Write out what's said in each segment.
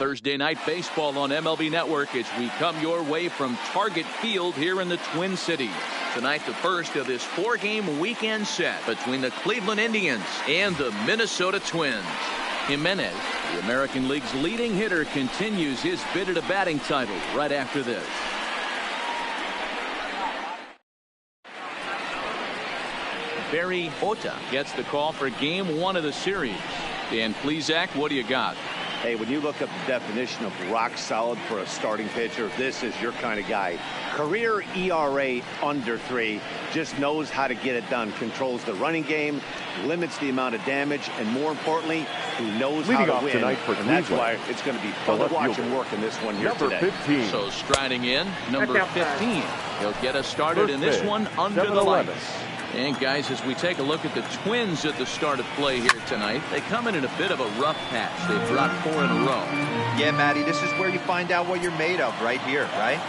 Thursday Night Baseball on MLB Network as we come your way from Target Field here in the Twin Cities. Tonight, the first of this 4-game weekend set between the Cleveland Indians and the Minnesota Twins. Jimenez, the American League's leading hitter, continues his bid at a batting title right after this. Barry Ota gets the call for game 1 of the series. Dan Plesac, what do you got? Hey, when you look up the definition of rock solid for a starting pitcher, this is your kind of guy. Career ERA under 3, just knows how to get it done. Controls the running game, limits the amount of damage, and more importantly, he knows how to win. And that's why it's going to be fun to watch him work in this one here today. 15. So striding in, number 15. He'll get us started in this one under the lights. And guys, as we take a look at the Twins at the start of play here tonight, they come in a bit of a rough patch. They've dropped 4 in a row. Yeah, Matty, this is where you find out what you're made of right here, right?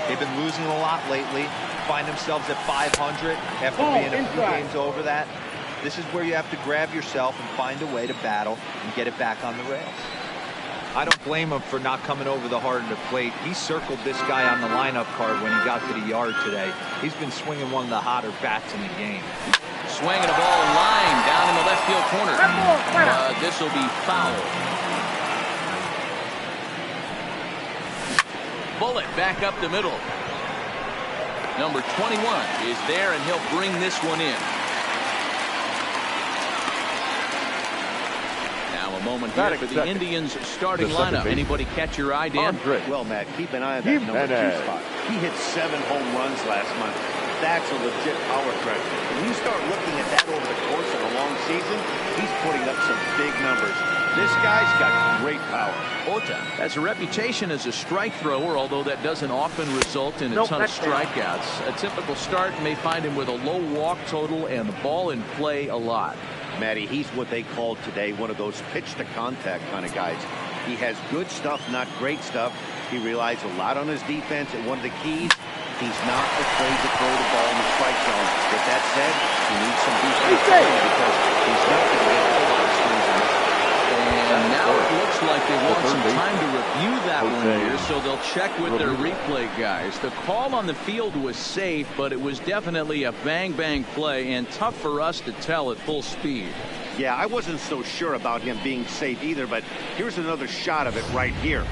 They've been losing a lot lately, find themselves at 500 after being a few games over that. This is where you have to grab yourself and find a way to battle and get it back on the rails. I don't blame him for not coming over the hard of the plate. He circled this guy on the lineup card when he got to the yard today. He's been swinging one of the hotter bats in the game. Swinging a ball line down in the left field corner. This will be foul. Bullet back up the middle. Number 21 is there, and he'll bring this one in. Now a moment here for the Indians starting lineup. Anybody catch your eye, Dan? Well, Matt, keep an eye on that number 2 spot. He hit 7 home runs last month. That's a legit power threat. When you start looking at that over the course of a long season, he's putting up some big numbers. This guy's got great power. Ota has a reputation as a strike thrower, although that doesn't often result in a ton of strikeouts. A typical start may find him with a low walk total and the ball in play a lot. Matty, he's what they called today one of those pitch-to-contact kind of guys. He has good stuff, not great stuff. He relies a lot on his defense, and one of the keys, he's not afraid to throw the ball in the strike zone. With that said, he needs some defense because he's not going to get a whole lot of swings in this. And now it looks like they want some time to review that one here, so they'll check with their replay guys. The call on the field was safe, but it was definitely a bang-bang play and tough for us to tell at full speed. Yeah, I wasn't so sure about him being safe either, but here's another shot of it right here.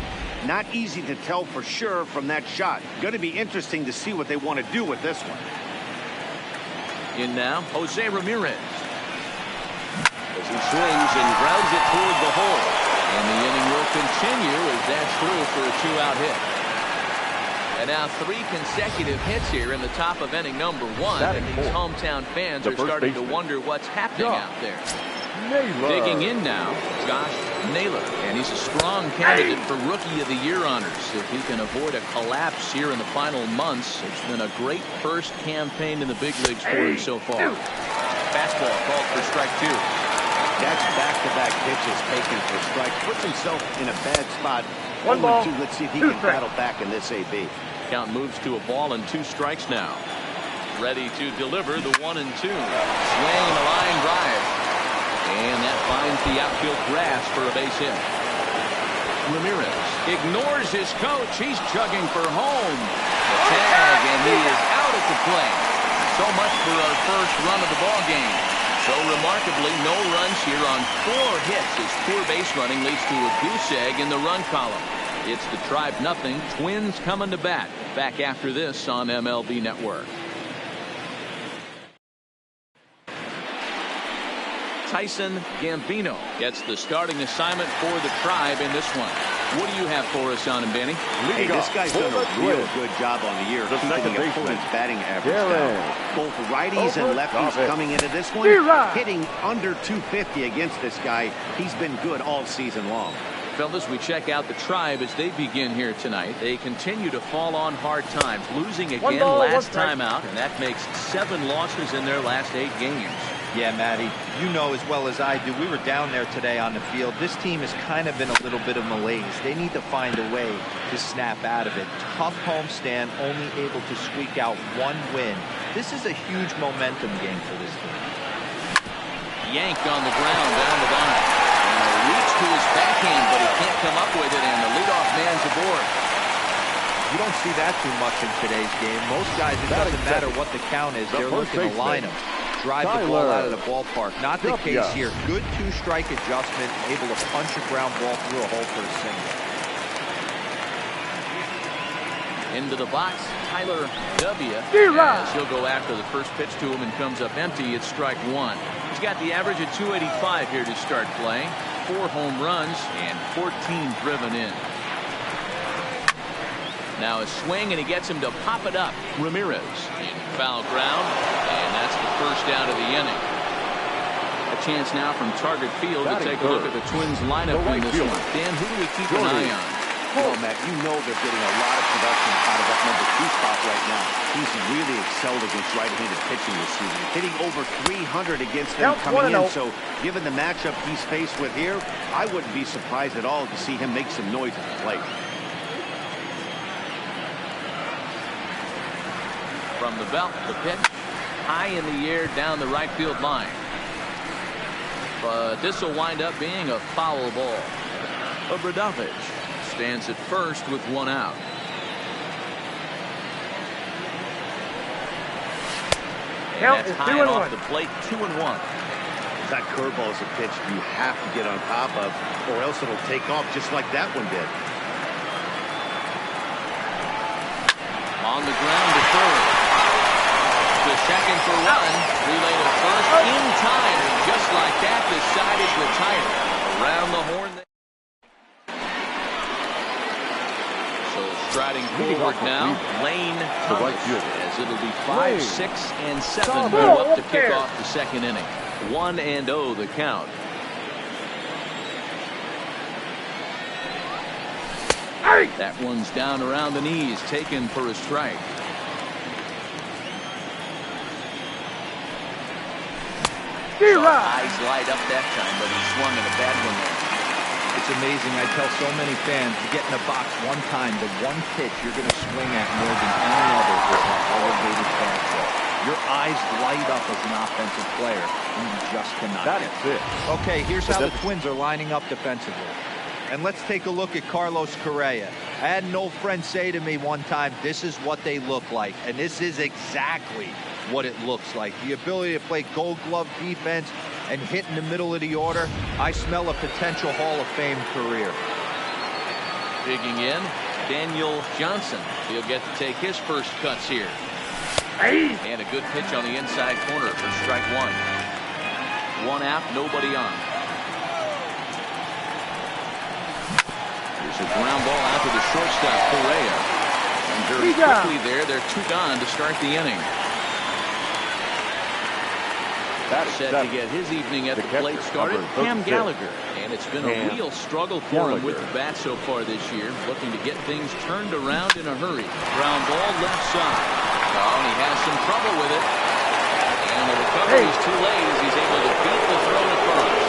Not easy to tell for sure from that shot. Going to be interesting to see what they want to do with this one. In now, Jose Ramirez. As he swings and grounds it toward the hole. And the inning will continue as that's through for a 2-out hit. And now 3 consecutive hits here in the top of inning number 1. And these hometown fans are starting to wonder what's happening out there. Digging in now, Josh Naylor, and he's a strong candidate for Rookie of the Year honors if he can avoid a collapse here in the final months. It's been a great first campaign in the big leagues for him so far. Fastball called for strike 2. That's back-to-back pitches taken for strike. Puts himself in a bad spot. 1 ball. 2. Let's see if he can battle back in this AB. Count moves to a ball and 2 strikes now. Ready to deliver the 1-2. Swing and a line drive. And that finds the outfield grass for a base hit. Ramirez ignores his coach. He's chugging for home. The tag, and he is out at the plate. So much for our first run of the ball game. So remarkably, no runs here on 4 hits as poor base running leads to a goose egg in the run column. It's the Tribe nothing. Twins coming to bat. Back after this on MLB Network. Tyson Gambino gets the starting assignment for the Tribe in this one. What do you have for us on him, Benny? Hey, this guy's done a real good job on the year, keeping the opponent's batting average down. Both righties and lefties coming into this one, hitting under 250 against this guy. He's been good all season long. Fellas, we check out the Tribe as they begin here tonight. They continue to fall on hard times, losing again last time out, and that makes 7 losses in their last 8 games. Yeah, Matty, you know as well as I do, we were down there today on the field. This team has kind of been a little bit of malaise. They need to find a way to snap out of it. Tough homestand, only able to squeak out 1 win. This is a huge momentum game for this team. Yanked on the ground down the line. And a reach to his backhand, but he can't come up with it, and the leadoff man's aboard. You don't see that too much in today's game. Most guys, it doesn't matter what the count is. They're looking to line them, drive the ball out of the ballpark. Not the case here. Good two-strike adjustment, able to punch a ground ball through a hole for a single. Into the box, Tyler W. As he'll go after the first pitch to him and comes up empty. It's strike one. He's got the average at 285 here to start playing. 4 home runs and 14 driven in. Now a swing, and he gets him to pop it up. Ramirez in foul ground, and that's the first out of the inning. A chance now from Target Field to take a look at the Twins lineup in this one. Dan, who do we keep an eye on? Well, Matt, you know they're getting a lot of production out of that number 2 spot right now. He's really excelled against right-handed pitching this season, hitting over 300 against them coming in. So given the matchup he's faced with here, I wouldn't be surprised at all to see him make some noise at the plate. From the belt, the pitch high in the air down the right field line. But this will wind up being a foul ball. Obradovich stands at first with 1 out. And that's high and off the plate, 2-1. That curveball is a pitch you have to get on top of, or else it'll take off just like that one did. On the ground to third. To second for 1. Relay to first in time, and just like that, the side is retired. Around the horn. So striding forward now, Lane Thomas, as it'll be 5, 6, and 7 go up to kick off the second inning. 1-0 the count. That one's down around the knees, taken for a strike. Eyes light up that time, but he swung at a bad one there. It's amazing. I tell so many fans, you get in the box one time, the one pitch you're going to swing at more than any other is an elevated fastball. Your eyes light up as an offensive player, and you just cannot get it. Okay, here's how the Twins are lining up defensively. And let's take a look at Carlos Correa. I had an old friend say to me one time, this is what they look like. And this is exactly what it looks like. The ability to play gold glove defense and hit in the middle of the order. I smell a potential Hall of Fame career. Digging in, Daniel Johnson. He'll get to take his first cuts here. And a good pitch on the inside corner for strike 1. 1 out, nobody on. Here's a ground ball out to the shortstop, Correa. And very quickly there, they're 2 gone to start the inning. Set to get his evening at the plate started, Cam Gallagher. And it's been a real struggle for him with the bat so far this year, looking to get things turned around in a hurry. Ground ball left side. Oh, and he has some trouble with it. And the recovery is too late as he's able to beat the throw to first.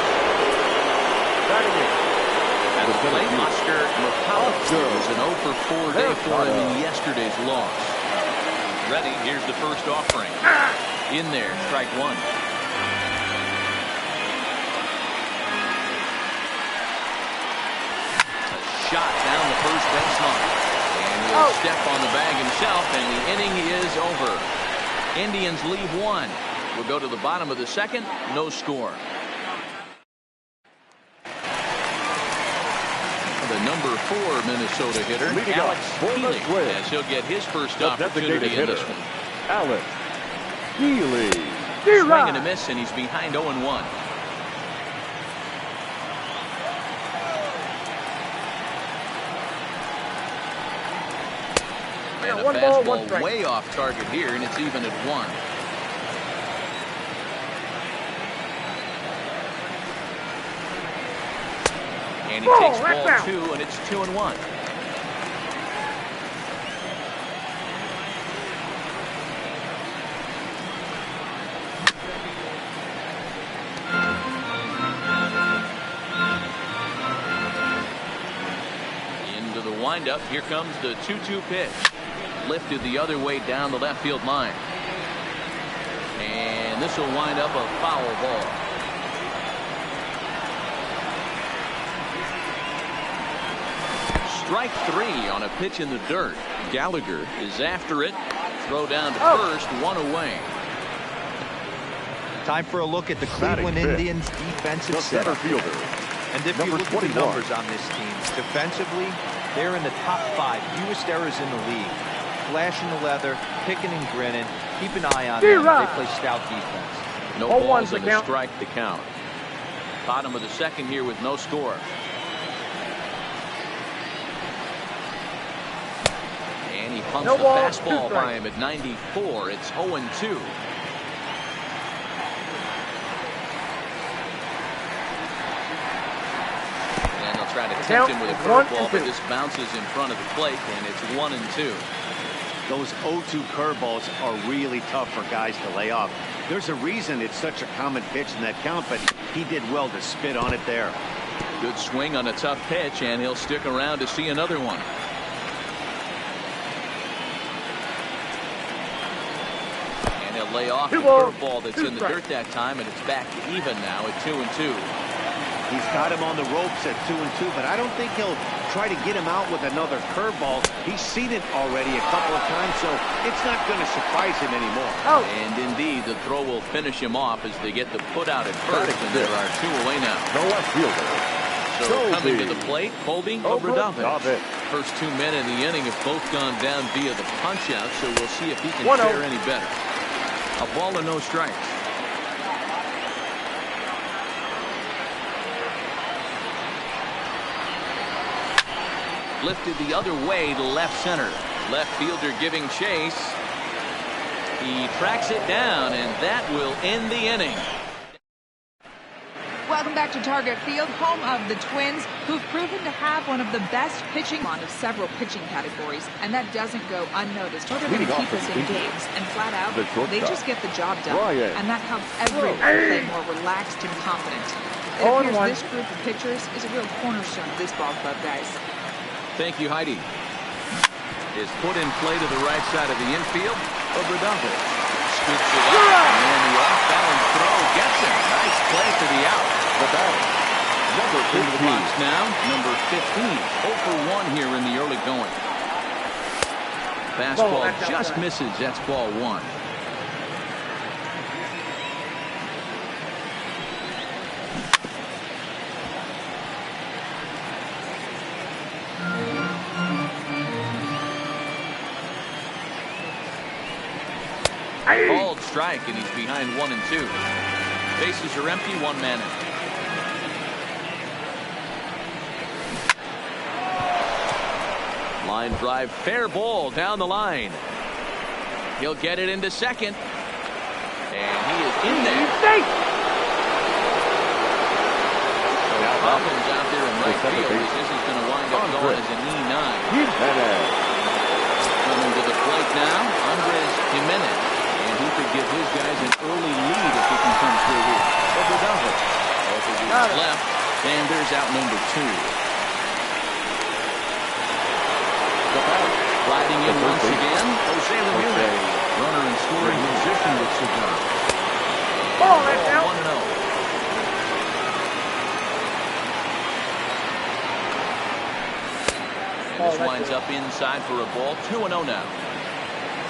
At the plate, Oscar McCullough. It was an 0 for 4 day for him in yesterday's loss. Ready, here's the first offering. In there, strike 1. Shot down the first baseline, and he'll step on the bag himself, and the inning is over. Indians leave 1. We'll go to the bottom of the second, no score. The number 4 Minnesota hitter, Alex Healy, as he'll get his first opportunity in this one. Alex Healy. Swing and a miss, and he's behind 0-1. And a fastball way off target here, and it's even at 1. And he takes ball 2, and it's 2-1. Into the windup. Here comes the 2-2 pitch. Lifted the other way down the left field line. And this will wind up a foul ball. Strike 3 on a pitch in the dirt. Gallagher is after it. Throw down to first, 1 away. Time for a look at the Cleveland Indians defensive center setup. fielder. And if you look at the numbers on this team, defensively, they're in the top 5 fewest errors in the league. Flashing the leather, picking and grinning. Keep an eye on them. They play stout defense. No balls and a strike to count. Bottom of the second here with no score. And he pumps the fastball by him at 94. It's 0-2. And they'll try to tempt him with a curveball, but this bounces in front of the plate, and it's 1-2. Those 0-2 curveballs are really tough for guys to lay off. There's a reason it's such a common pitch in that count, but he did well to spit on it there. Good swing on a tough pitch, and he'll stick around to see another one. And he'll lay off the curveball that's in the dirt that time, and it's back to even now at 2-2. He's got him on the ropes at 2-2, but I don't think he'll try to get him out with another curveball. He's seen it already a couple of times, so it's not going to surprise him anymore. And indeed, the throw will finish him off as they get the put out at first, and there are 2 away now. The left fielder. So coming to the plate, Colby Obradovich. First 2 men in the inning have both gone down via the punch out, so we'll see if he can fare any better. A ball and no strikes. Lifted the other way to left center. Left fielder giving chase. He tracks it down, and that will end the inning. Welcome back to Target Field, home of the Twins, who've proven to have one of the best pitching on of several pitching categories, and that doesn't go unnoticed. They're going to keep us in games, and flat out, they just get the job done, and that helps everyone play more relaxed and confident. It appears this group of pitchers is a real cornerstone of this ball club, guys. Thank you, Heidi. Is put in play to the right side of the infield. Obradovich scoops it up, and the off-balance throw gets him. Nice play for the out. The batter, number 15. Into the box now, number 15. 0 for 1 here in the early going. Fastball just misses. That's ball 1. Called strike, and he's behind 1-2. Bases are empty, 1 man in. Line drive, fair ball down the line. He'll get it into second, and he is in there. So Poppins out there in right field. This is going to wind up going as an E9. Coming to the plate now, Andres Jimenez. He could give his guys an early lead if he can come through here. Obradovich left, and there's out number 2. Riding in once again, Jose Ramirez. Runner in scoring position with Cigar. Ball, that's out. 1-0. And this winds up inside for a ball. 2-0 now.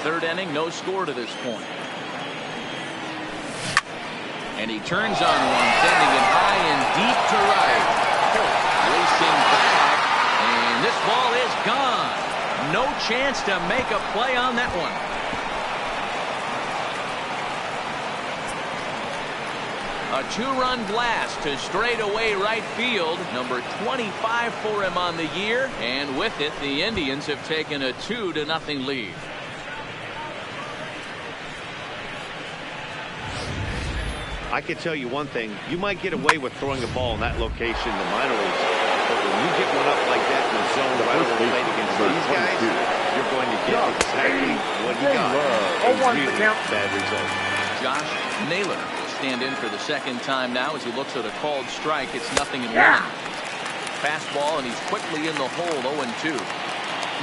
Third inning, no score to this point. And he turns on one, sending it high and deep to right. Racing back, and this ball is gone. No chance to make a play on that one. A 2-run blast to straightaway right field. Number 25 for him on the year. And with it, the Indians have taken a 2-0 lead. I can tell you one thing. You might get away with throwing a ball in that location in the minor leagues. But when you get one up like that in the zone right over the plate against these guys, you're going to get exactly what you got. Really bad result. Josh Naylor will stand in for the second time now as he looks at a called strike. It's 0-1. Fastball, and he's quickly in the hole, 0-2.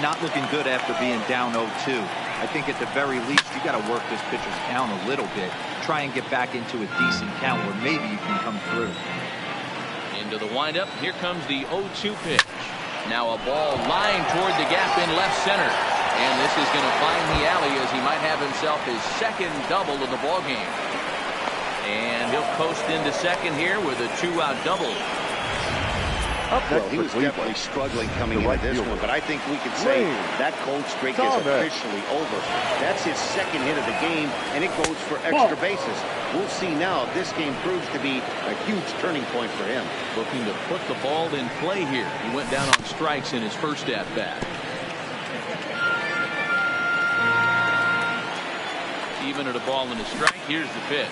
Not looking good after being down 0-2. I think at the very least, you got to work this pitcher's count a little bit. Try and get back into a decent count where maybe you can come through. Into the windup. Here comes the 0-2 pitch. Now a ball lined toward the gap in left center. And this is going to find the alley as he might have himself his second double of the ballgame. And he'll coast into second here with a 2-out double. Well, he was definitely struggling coming into this one, but I think we can say that cold streak is officially over. That's his second hit of the game, and it goes for extra bases. We'll see now if this game proves to be a huge turning point for him. Looking to put the ball in play here. He went down on strikes in his first at-bat. Even at a ball and a strike, here's the pitch.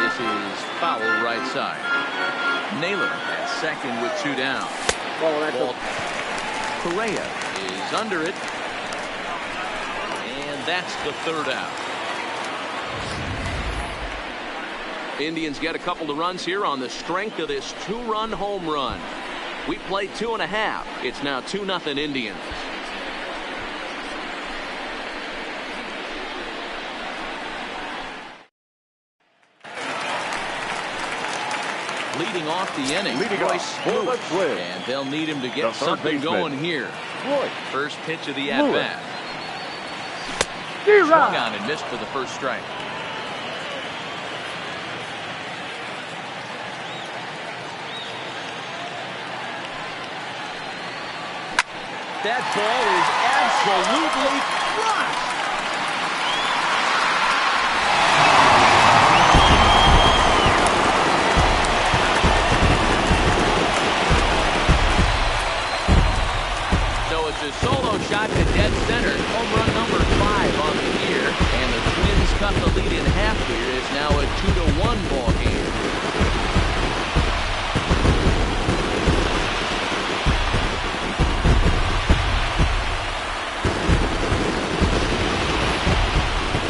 This is foul right side. Naylor at second with 2 down. Correa is under it. And that's the 3rd out. Indians get a couple of runs here on the strength of this 2-run home run. We played 2.5. It's now 2-0 Indians. Leading off the inning, Royce Lewis, and they'll need him to get something going here. First pitch of the at-bat. Swung on and missed for the first strike. That ball is absolutely crushed. It's a solo shot to dead center. Home run number 5 on the year. And the Twins cut the lead in half here. It's now a 2-1 ball game.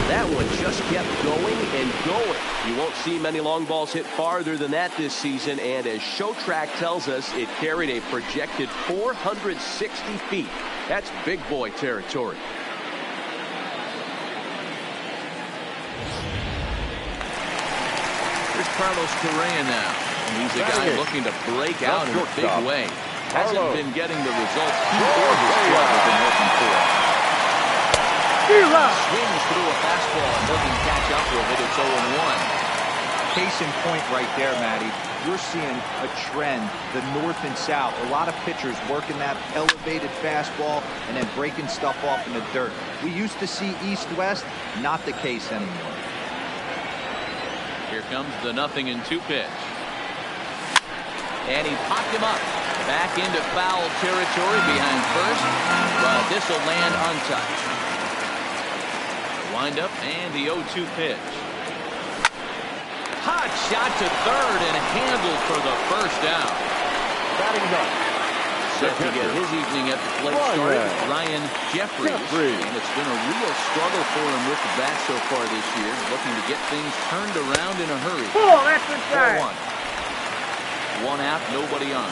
That one just kept going and going. You won't see many long balls hit farther than that this season, and as ShowTrack tells us, it carried a projected 460 feet. That's big boy territory. Here's Carlos Correa now. And he's a guy looking to break out in a big way. Hasn't been getting the results he or his club have been hoping for. Swings through a fastball and doesn't catch up with it. It's 0-1. Case in point right there, Matty. You're seeing a trend, the north and south. A lot of pitchers working that elevated fastball and then breaking stuff off in the dirt. We used to see east-west, not the case anymore. Here comes the 0-2 pitch. And he popped him up. Back into foul territory behind first, but this will land untouched. Wind up and the 0-2 pitch. Hot shot to third and handled for the first out. Batting up. Set to get his evening at the plate started with Ryan Jeffries. And it's been a real struggle for him with the bat so far this year. Looking to get things turned around in a hurry. That's the side. 1 out, nobody on.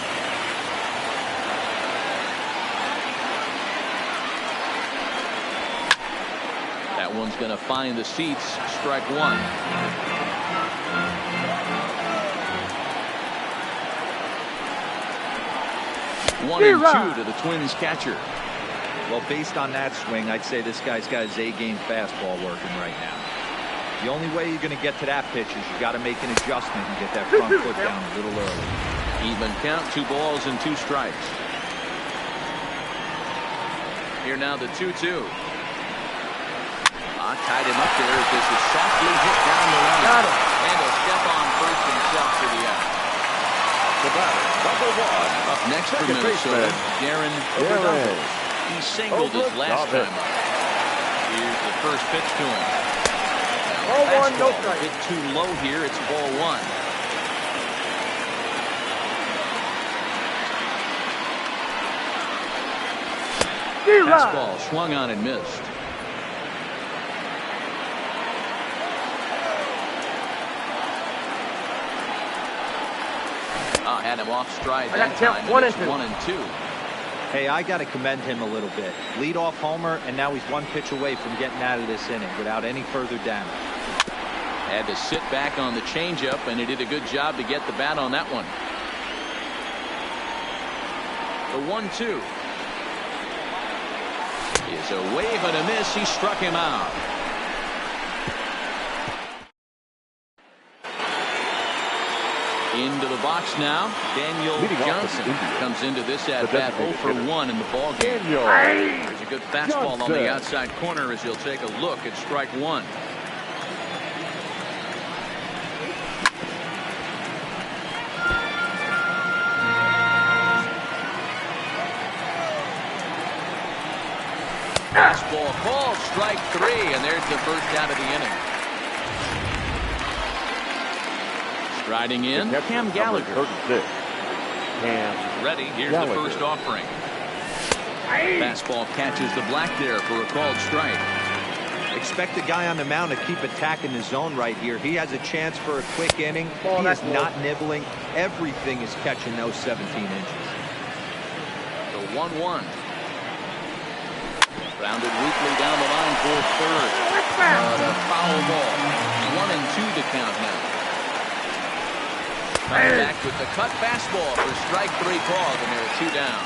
That one's going to find the seats. Strike 1. One and 2 to the Twins catcher. Well, based on that swing, I'd say this guy's got his A-game fastball working right now. The only way you're going to get to that pitch is you got to make an adjustment and get that front foot down a little early. Even count, 2 balls and 2 strikes. Here now the 2-2. Tied him up there as this is softly hit down the line. And he'll step on first himself for the out. The batter, number 1. Up next for Minnesota, Darren O'Donovan. He singled his last time up. Here's the first pitch to him. Ball 1, no A strike. bit too low here. It's ball 1. Fastball swung on and missed. Had him off stride that time. 1 and 2. Hey, I got to commend him a little bit. Leadoff homer, and now he's 1 pitch away from getting out of this inning without any further damage. Had to sit back on the changeup, and he did a good job to get the bat on that one. The 1-2 is a wave and a miss. He struck him out. Into the box now. Daniel Johnson comes into this at bat 0 for 1 in the ball game. There's a good fastball on the outside corner as he'll take a look at strike one. Fastball called, strike 3, and there's the first out of the inning. Striding in, Cam Gallagher. 36. Cam Ready, here's Gallagher. the first offering. Fastball catches the black there for a called strike. Expect the guy on the mound to keep attacking the zone right here. He has a chance for a quick inning. He is not nibbling. Everything is catching those 17 inches. The 1-1. Rounded weakly down the line for third. A foul ball. 1-2 to count now. Coming back with the cut fastball for strike 3 called, and there are 2 down.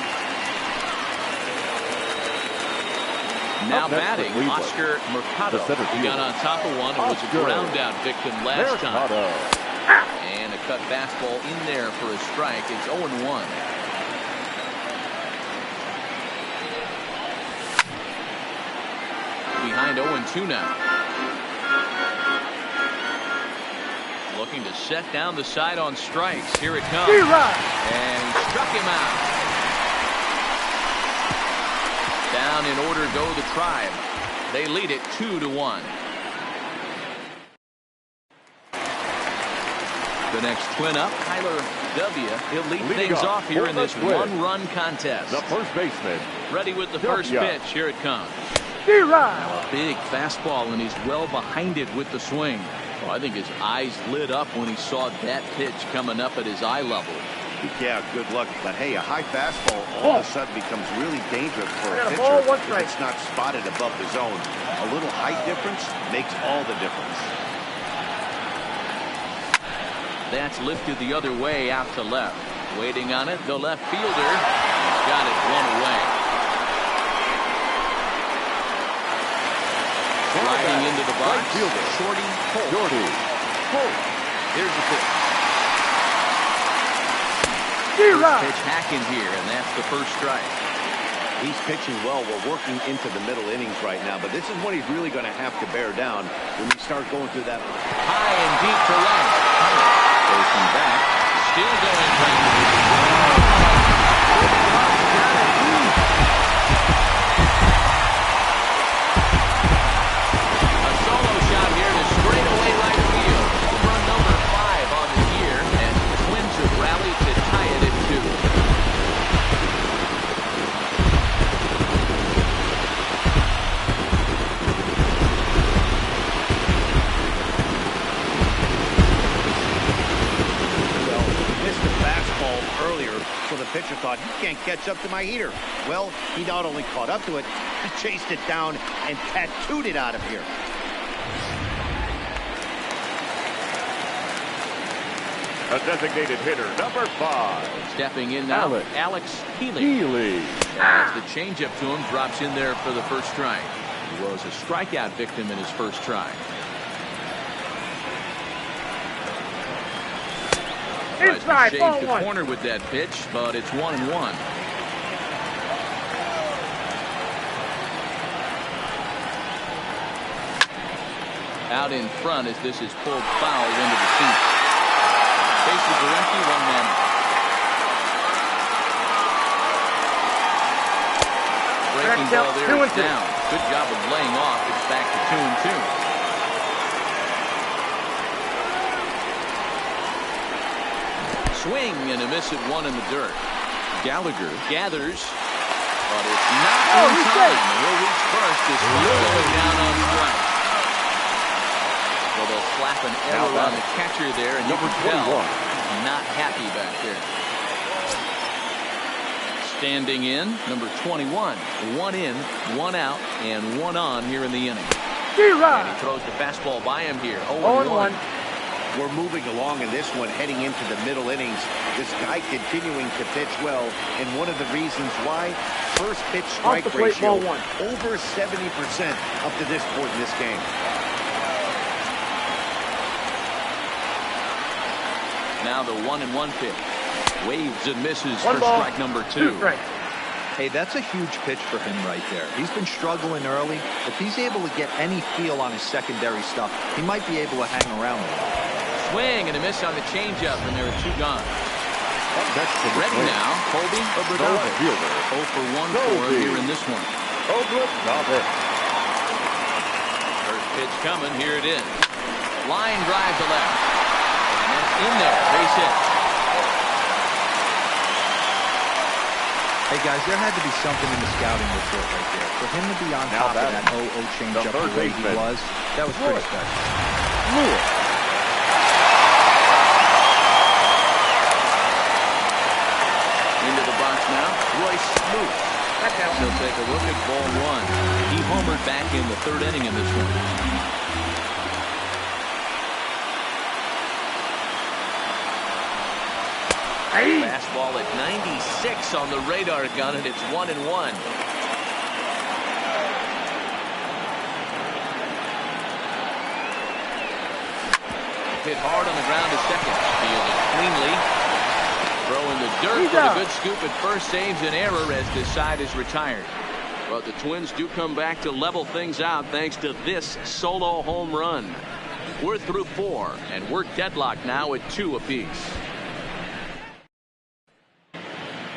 Now batting, Oscar Mercado. He got on top of one and was a ground out victim last time. And a cut fastball in there for a strike. It's 0-1. Behind 0-2 now. Looking to set down the side on strikes. Here it comes. And he struck him out. Down in order go the Tribe. They lead it 2-1. The next twin up, Tyler W. He'll lead things off here in this one-run contest. The first baseman. Ready with the first pitch. Here it comes. Now a big fastball, and he's well behind it with the swing. Well, I think his eyes lit up when he saw that pitch coming up at his eye level. Yeah, good luck. But hey, a high fastball all of a sudden becomes really dangerous for a pitcher if it's not spotted above the zone. A little height difference makes all the difference. That's lifted the other way out to left. Waiting on it, the left fielder. He's got it one away. Sliding into the box. Shorty Holt. Here's the pitch. Pitch hacking here, and that's the first strike. He's pitching well. We're working into the middle innings right now, but this is when he's really going to have to bear down when we start going through that. High and deep to left. Facing back. Still going right. A solo shot here to straightaway right field. Run number 5 on the year, and the Twins have rallied to tie it at 2. So the pitcher thought, he can't catch up to my heater. Well, he not only caught up to it, he chased it down and tattooed it out of here. A designated hitter, number 5. Stepping in now, Alex Healy. As the changeup to him drops in there for the first strike. He was a strikeout victim in his first try. Inside, tries to shave the corner with that pitch, but it's 1-1. Out in front as this is pulled foul into the seat. Bases are empty, 1 man. Breaking ball there is down. Good job of laying off. It's back to 2-2. Swing and a miss at 1 in the dirt. Gallagher gathers, but it's not in time. He'll reach first as going down on strike. Well, they'll slap an error on the catcher there, and you can tell he's not happy back there. Standing in, number 21. 1 in, 1 out, and 1 on here in the inning. And he throws the fastball by him here. 0-1. We're moving along in this one, heading into the middle innings. This guy continuing to pitch well, and one of the reasons why, first pitch strike ratio over 70% up to this point in this game. Now the 1-1 pitch. Waves and misses for strike number 2. Hey, that's a huge pitch for him right there. He's been struggling early. If he's able to get any feel on his secondary stuff, he might be able to hang around a little. Swing and a miss on the changeup, and there are 2 gone. Ready now, Colby Obradave. 0 for 1 for him here in this one. Obradave. First pitch coming, here it is. Line drive to left. And that's in there, base hit. Hey, guys, there had to be something in the scouting report right there. For him to be on top of that 0-0 changeup the way he was, that was pretty special. Into the box now, Royce Moose. He'll take a look at ball 1. He homered back in the 3rd inning in this one. Fastball at 96 on the radar gun, and it's 1-1. Hit hard on the ground to second. Fielded cleanly. Throwing the dirt for the good scoop at first, saves an error as this side is retired. But the Twins do come back to level things out thanks to this solo home run. We're through 4, and we're deadlocked now at 2 apiece.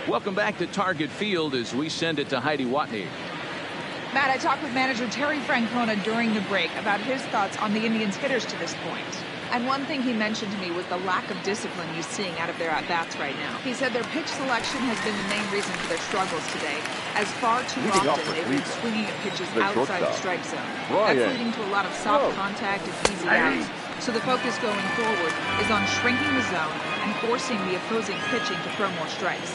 Welcome back to Target Field as we send it to Heidi Watney. Matt, I talked with manager Terry Francona during the break about his thoughts on the Indians' hitters to this point. And one thing he mentioned to me was the lack of discipline he's seeing out of their at-bats right now. He said their pitch selection has been the main reason for their struggles today, as far too often they've been swinging at pitches outside the strike zone. That's leading to a lot of soft contact and easy outs. So the focus going forward is on shrinking the zone and forcing the opposing pitching to throw more strikes.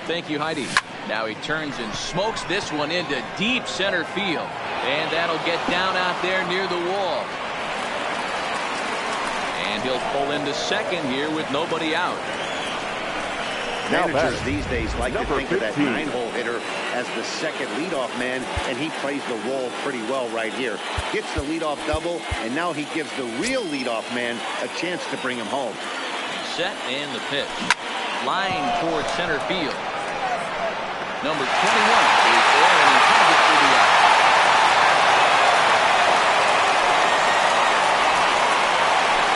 Thank you, Heidi. Now he turns and smokes this one into deep center field. And that'll get down out there near the wall. And he'll pull into second here with nobody out. Managers these days like to think of that 9-hole hitter as the second leadoff man, and he plays the role pretty well right here. Gets the leadoff double, and now he gives the real leadoff man a chance to bring him home. Set and the pitch. Line towards center field. Number 21 is there, and he has it for the out.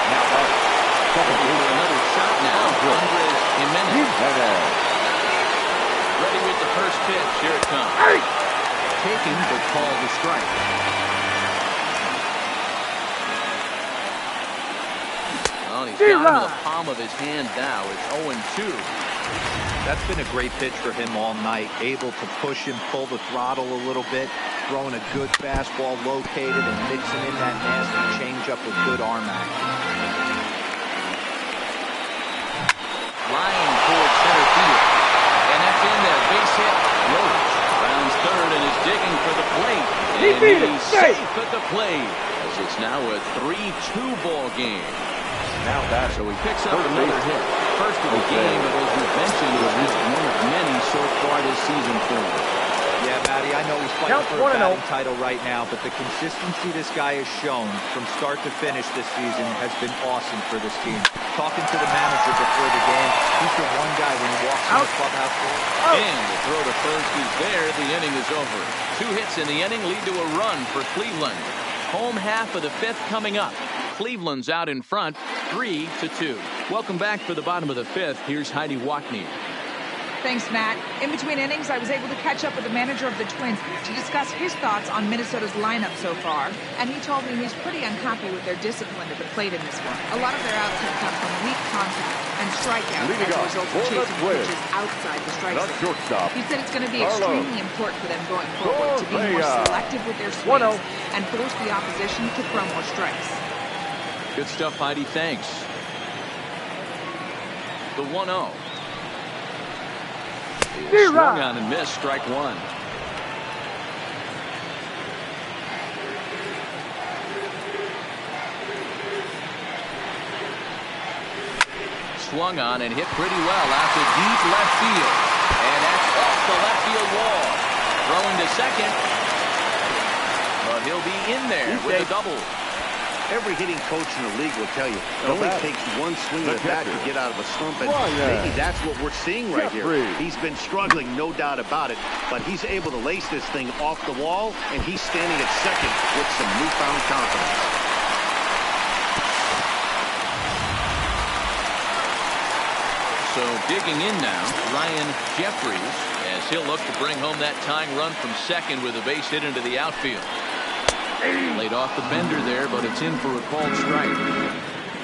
Now another shot now. Andres Gimenez. Ready with the first pitch. Here it comes. Taking the call to strike. Well, he's got him in the palm of his hand now. It's 0-2. That's been a great pitch for him all night. Able to push him, pull the throttle a little bit, throwing a good fastball located and mixing in that nasty changeup with good arm action. Line towards center field. And that's in there. Base hit. Rhodes rounds third and is digging for the plate. And he's safe at the plate. As it's now a 3-2 ball game. Now that, so he picks up another hit. First of the game, but as you mentioned, it was just one of many so far this season for him. Yeah, Matty, I know he's fighting for a batting title right now, but the consistency this guy has shown from start to finish this season has been awesome for this team. Talking to the manager before the game, he's the one guy when he walks in the clubhouse door. And the throw to first is there. The inning is over. 2 hits in the inning lead to a run for Cleveland. Home half of the 5th coming up. Cleveland's out in front, 3-2. Welcome back for the bottom of the 5th. Here's Heidi Watney. Thanks, Matt. In between innings, I was able to catch up with the manager of the Twins to discuss his thoughts on Minnesota's lineup so far. And he told me he's pretty unhappy with their discipline at the plate in this one. A lot of their outs have come from weak contact and strikeouts as a result of chasing pitches outside the strike zone. He said it's going to be extremely important for them going forward to be more selective with their swings and force the opposition to throw more strikes. Good stuff, Heidi. Thanks. The 1-0. Swung on and missed, strike 1. swung on and hit pretty well out to deep left field. And that's off the left field wall. Throwing to second. But he'll be in there with a double. Every hitting coach in the league will tell you it only takes one swing of the bat to get out of a slump, and maybe that's what we're seeing right here. He's been struggling, no doubt about it, but he's able to lace this thing off the wall, and he's standing at second with some newfound confidence. So digging in now, Ryan Jeffries, as he'll look to bring home that tying run from second with a base hit into the outfield. Laid off the bender there, but it's in for a called strike.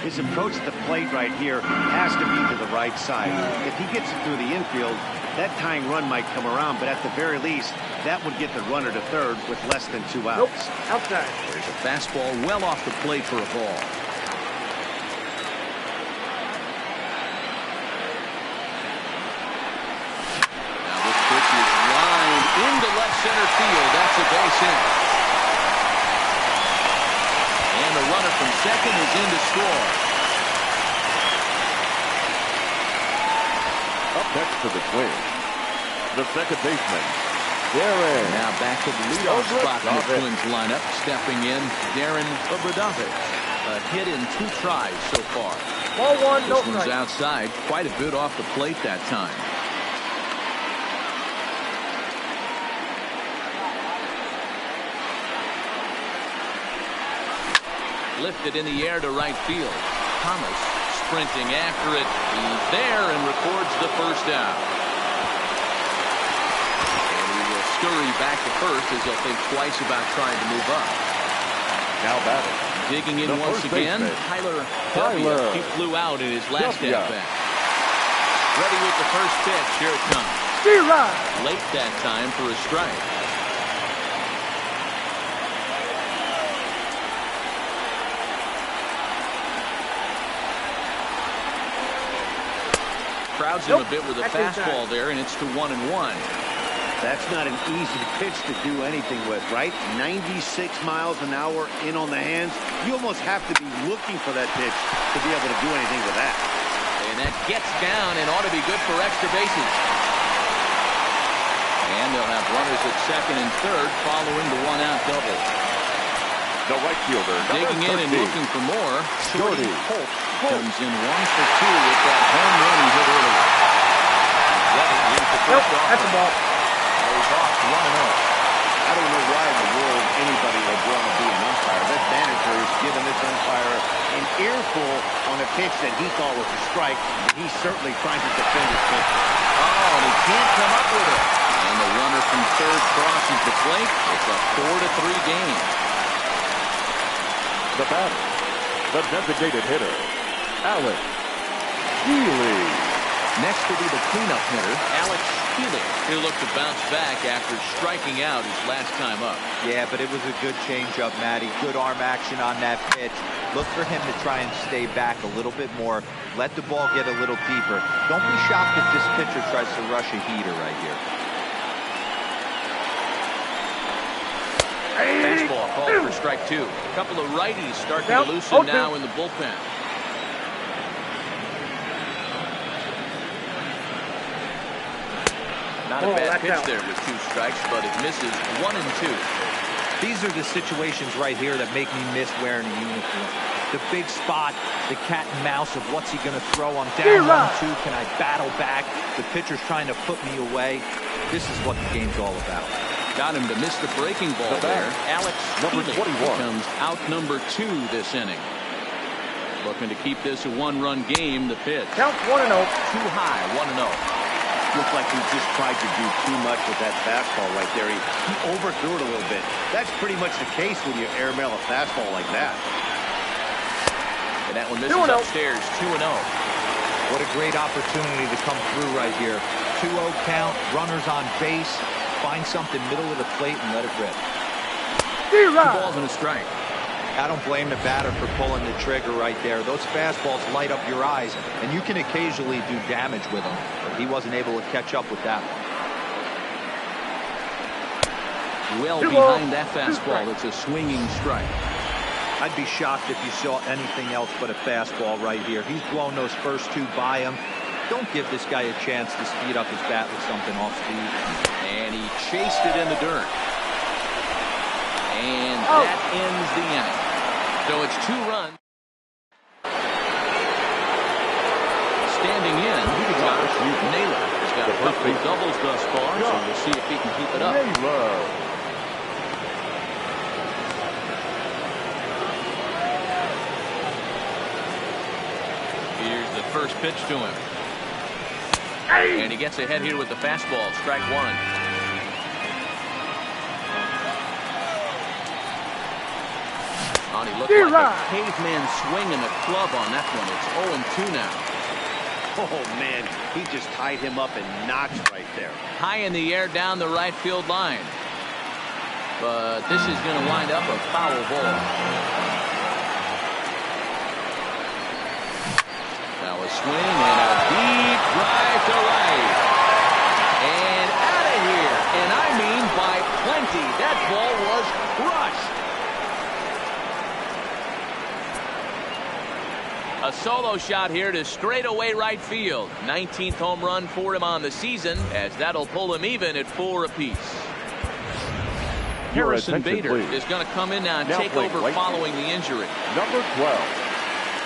His approach to the plate right here has to be to the right side. If he gets it through the infield, that tying run might come around, but at the very least, that would get the runner to third with less than 2 outs. Nope, outside. There's a fastball well off the plate for a ball. Now this pitch is lined into left center field. That's a base hit. And the runner from second is in to score. Up next for the Twins, the second baseman, Darren. Now back to the leadoff spot in the Twins lineup. Stepping in, Darren Obradovich. A hit in 2 tries so far. Ball one, no This one's strike. outside. Quite a bit off the plate that time. Lifted in the air to right field. Thomas sprinting after it. He's there and records the first out. And he will scurry back to first as he'll think twice about trying to move up. Now batting. Digging in The once first again, baseman, Tyler Tyler W. He flew out in his last W. at-bat. Ready with the first pitch. Here it comes. Zero. Late that time for a strike. Crowds him a bit with a fastball there, and it's to 1-1. That's not an easy pitch to do anything with, right? 96 miles an hour in on the hands. You almost have to be looking for that pitch to be able to do anything with that. And that gets down and ought to be good for extra bases. And they'll have runners at second and third following the 1-out double. The right fielder, Digging in and 13, looking for more. Shorty Holt comes in 1 for 2 with that home run he hit early. Ready, here's the Nope, first that's a offer. ball. Goes off 1-0. I don't know why in the world anybody would want to be an umpire. That manager is giving this umpire an earful on a pitch that he thought was a strike. He's certainly trying to defend his pitch. Oh, and he can't come up with it. And the runner from third crosses the plate. It's a 4-3 game. the batter, the designated hitter, Alex Healy. Next will be the cleanup hitter, Alex Healy. He'll look to bounce back after striking out his last time up. Yeah, but it was a good changeup, Matty. Good arm action on that pitch. Look for him to try and stay back a little bit more. Let the ball get a little deeper. Don't be shocked if this pitcher tries to rush a heater right here. Fastball called for strike 2. A couple of righties starting to loosen now in the bullpen. Not a bad pitch there with 2 strikes, but it misses 1 and 2. These are the situations right here that make me miss wearing a uniform. The big spot, the cat and mouse of what's he going to throw. I'm down 1-2. Can I battle back? The pitcher's trying to put me away. This is what the game's all about. Got him to miss the breaking ball there. Alex Number Healy 21 becomes out number 2 this inning. Looking to keep this a 1-run game. The pitch. Count 1-0. Too high, 1-0. Looks like he just tried to do too much with that fastball right there. He overthrew it a little bit. That's pretty much the case when you airmail a fastball like that. And that one misses upstairs, 2-0. What a great opportunity to come through right here. 2-0 count, runners on base. Find something middle of the plate and let it rip. 2 balls and a strike. I don't blame the batter for pulling the trigger right there. Those fastballs light up your eyes, and you can occasionally do damage with them. But he wasn't able to catch up with that one. Well behind that fastball, it's a swinging strike. I'd be shocked if you saw anything else but a fastball right here. He's blown those first two by him. Don't give this guy a chance to speed up his bat with something off speed. And he chased it in the dirt. And that ends the inning. So it's 2 runs. Standing in, Josh Naylor. He's got a couple of doubles thus far, so we'll see if he can keep it up. Here's the first pitch to him. And he gets ahead here with the fastball. Strike 1. He looked like a caveman swinging a club on that one. It's 0-2 now. Oh, man, he just tied him up in knots right there. High in the air down the right field line. But this is going to wind up a foul ball. Now a swing and a deep drive to right. And out of here. And I mean by plenty. That ball was crushed. A solo shot here to straightaway right field. 19th home run for him on the season, as that'll pull him even at 4 apiece. Harrison Bader is going to come in now and take over following the injury. Number 12,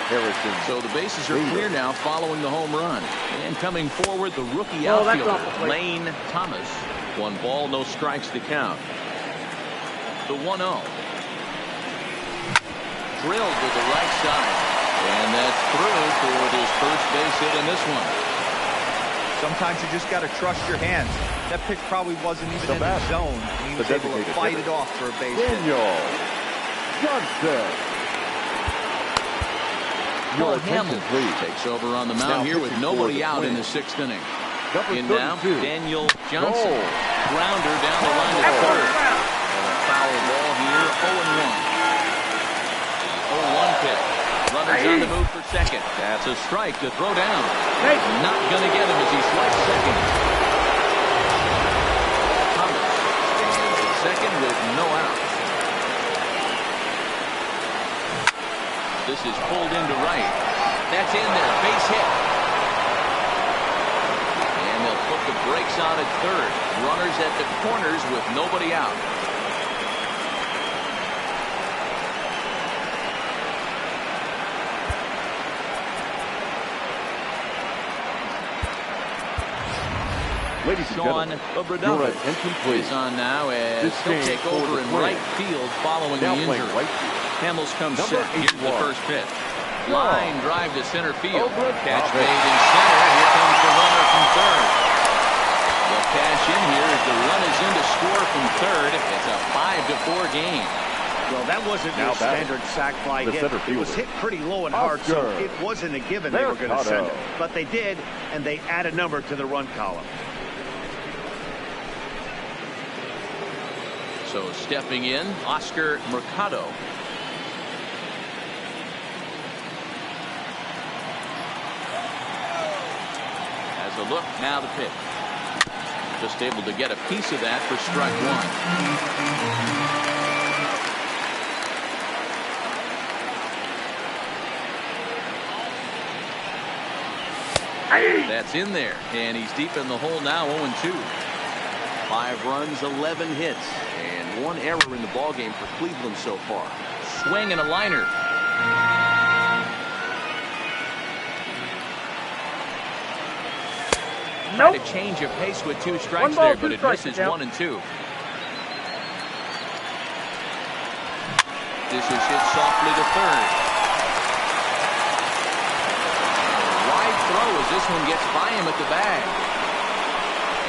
Harrison. So the bases are clear now following the home run. And coming forward, the rookie outfielder, Lane Thomas. 1 ball, no strikes to count. The 1-0. Drilled to the right side. And that's through for his first base hit in this one. Sometimes you just got to trust your hands. That pitch probably wasn't even in the zone. He was able to fight it off for a base hit. Daniel Johnson. Paul Hamilton takes over on the mound here with nobody out in the 6th inning. In now, Daniel Johnson. Grounder down the line to third. And a foul ball here, 0-1. 0-1 pitch. Runners on the move for second. That's a strike to throw down. Not going to get him as he swipes second. Thomas stands at second with no outs. This is pulled into right. That's in there. Base hit. And they'll put the brakes on at third. Runners at the corners with nobody out. Ladies and gentlemen, your attention please. Is on now as he'll take over in right field following the injury. Hamels comes set. Here's the first pitch. Line drive to center field. Catch made in center. Here comes the runner from third. They'll cash in here as the run is in to score from third. It's a 5-4 game. Well, that wasn't your standard sac fly hit. It was hit pretty low and hard, so it wasn't a given they were going to send it. But they did, and they add a number to the run column. So stepping in, Oscar Mercado. Has a look, now the pitch. Just able to get a piece of that for strike 1. That's in there, and he's deep in the hole now, 0-2. 5 runs, 11 hits, and 1 error in the ballgame for Cleveland so far. Swing and a liner. Nope. Trying to change of pace with 2 strikes there, but it misses 1 and 2. This is hit softly to third. Wide throw as this one gets by him at the bag.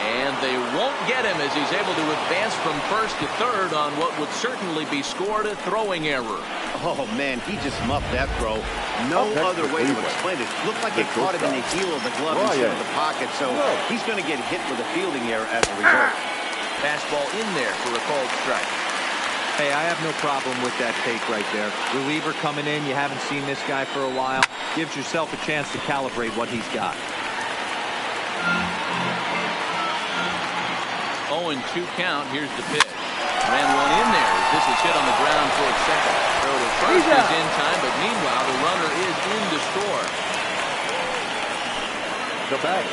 And they won't get him as he's able to advance from first to third on what would certainly be scored a throwing error. Oh, man, he just muffed that throw. No other way to explain it. Looked like it caught him in the heel of the glove instead of the pocket, so he's going to get hit with a fielding error as a result. Fastball in there for a called strike. Hey, I have no problem with that take right there. Reliever coming in, you haven't seen this guy for a while. Gives yourself a chance to calibrate what he's got. 0-2 count. Here's the pitch. Ran one in there. This is hit on the ground towards second. Throw to first is in time, but meanwhile, the runner is in to score. The batter,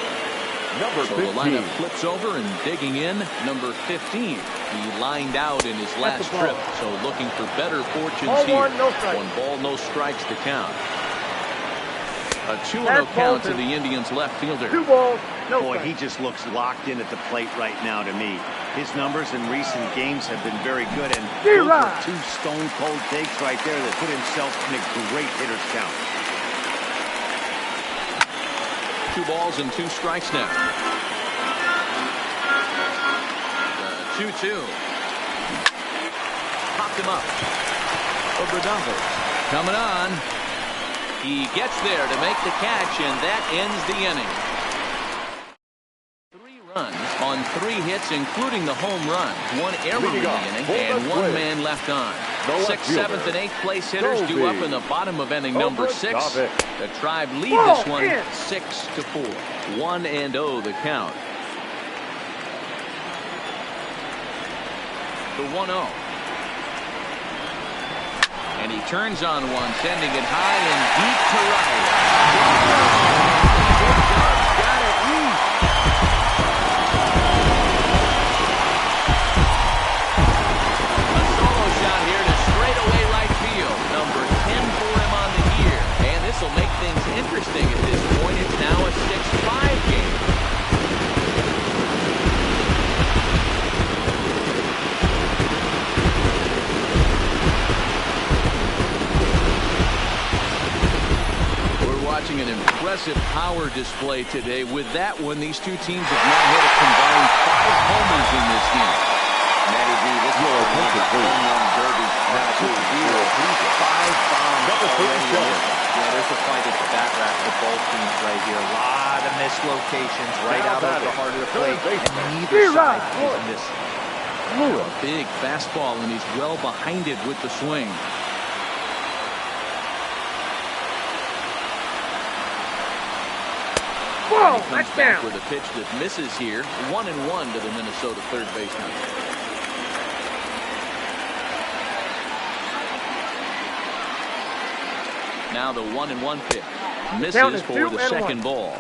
number 15. So the lineup flips over and digging in, number 15. He lined out in his last trip, so looking for better fortunes here. 1 ball, no strikes to count. A 2-0 count to the Indians' left fielder. 2 balls, no Boy, strikes. he just looks locked in at the plate right now to me. His numbers in recent games have been very good, and those were 2 stone-cold takes right there that put himself in a great hitter's count. 2 balls and 2 strikes now. 2-2. Popped him up. Obradovich coming on. He gets there to make the catch, and that ends the inning. 3 runs on 3 hits, including the home run. 1 error in the inning, and 1 man left on. 6th, 7th, and 8th place hitters due up in the bottom of inning number 6. The Tribe lead this one 6-4. 1-0 the count. The 1-0. And he turns on one, sending it high and deep to right. Got it. A solo shot here to straightaway right field. Number 10 for him on the year. And this will make things interesting at this point. It's now a 6-5 game. Watching an impressive power display today. With that one, these 2 teams have now hit a combined 5 homers in this game. Matty V, this is a home run derby. Now, 5 bombs. Number 37. Yeah, there's a fight at the bat rack for both teams right here. A lot of missed locations right out over the heart of the plate, and neither side is missing. A big fastball, and he's well behind it with the swing. Whoa, Comes that's back down. with a pitch that misses here. 1-1 to the Minnesota third baseman. Now the 1-1 pitch. Misses for the second ball.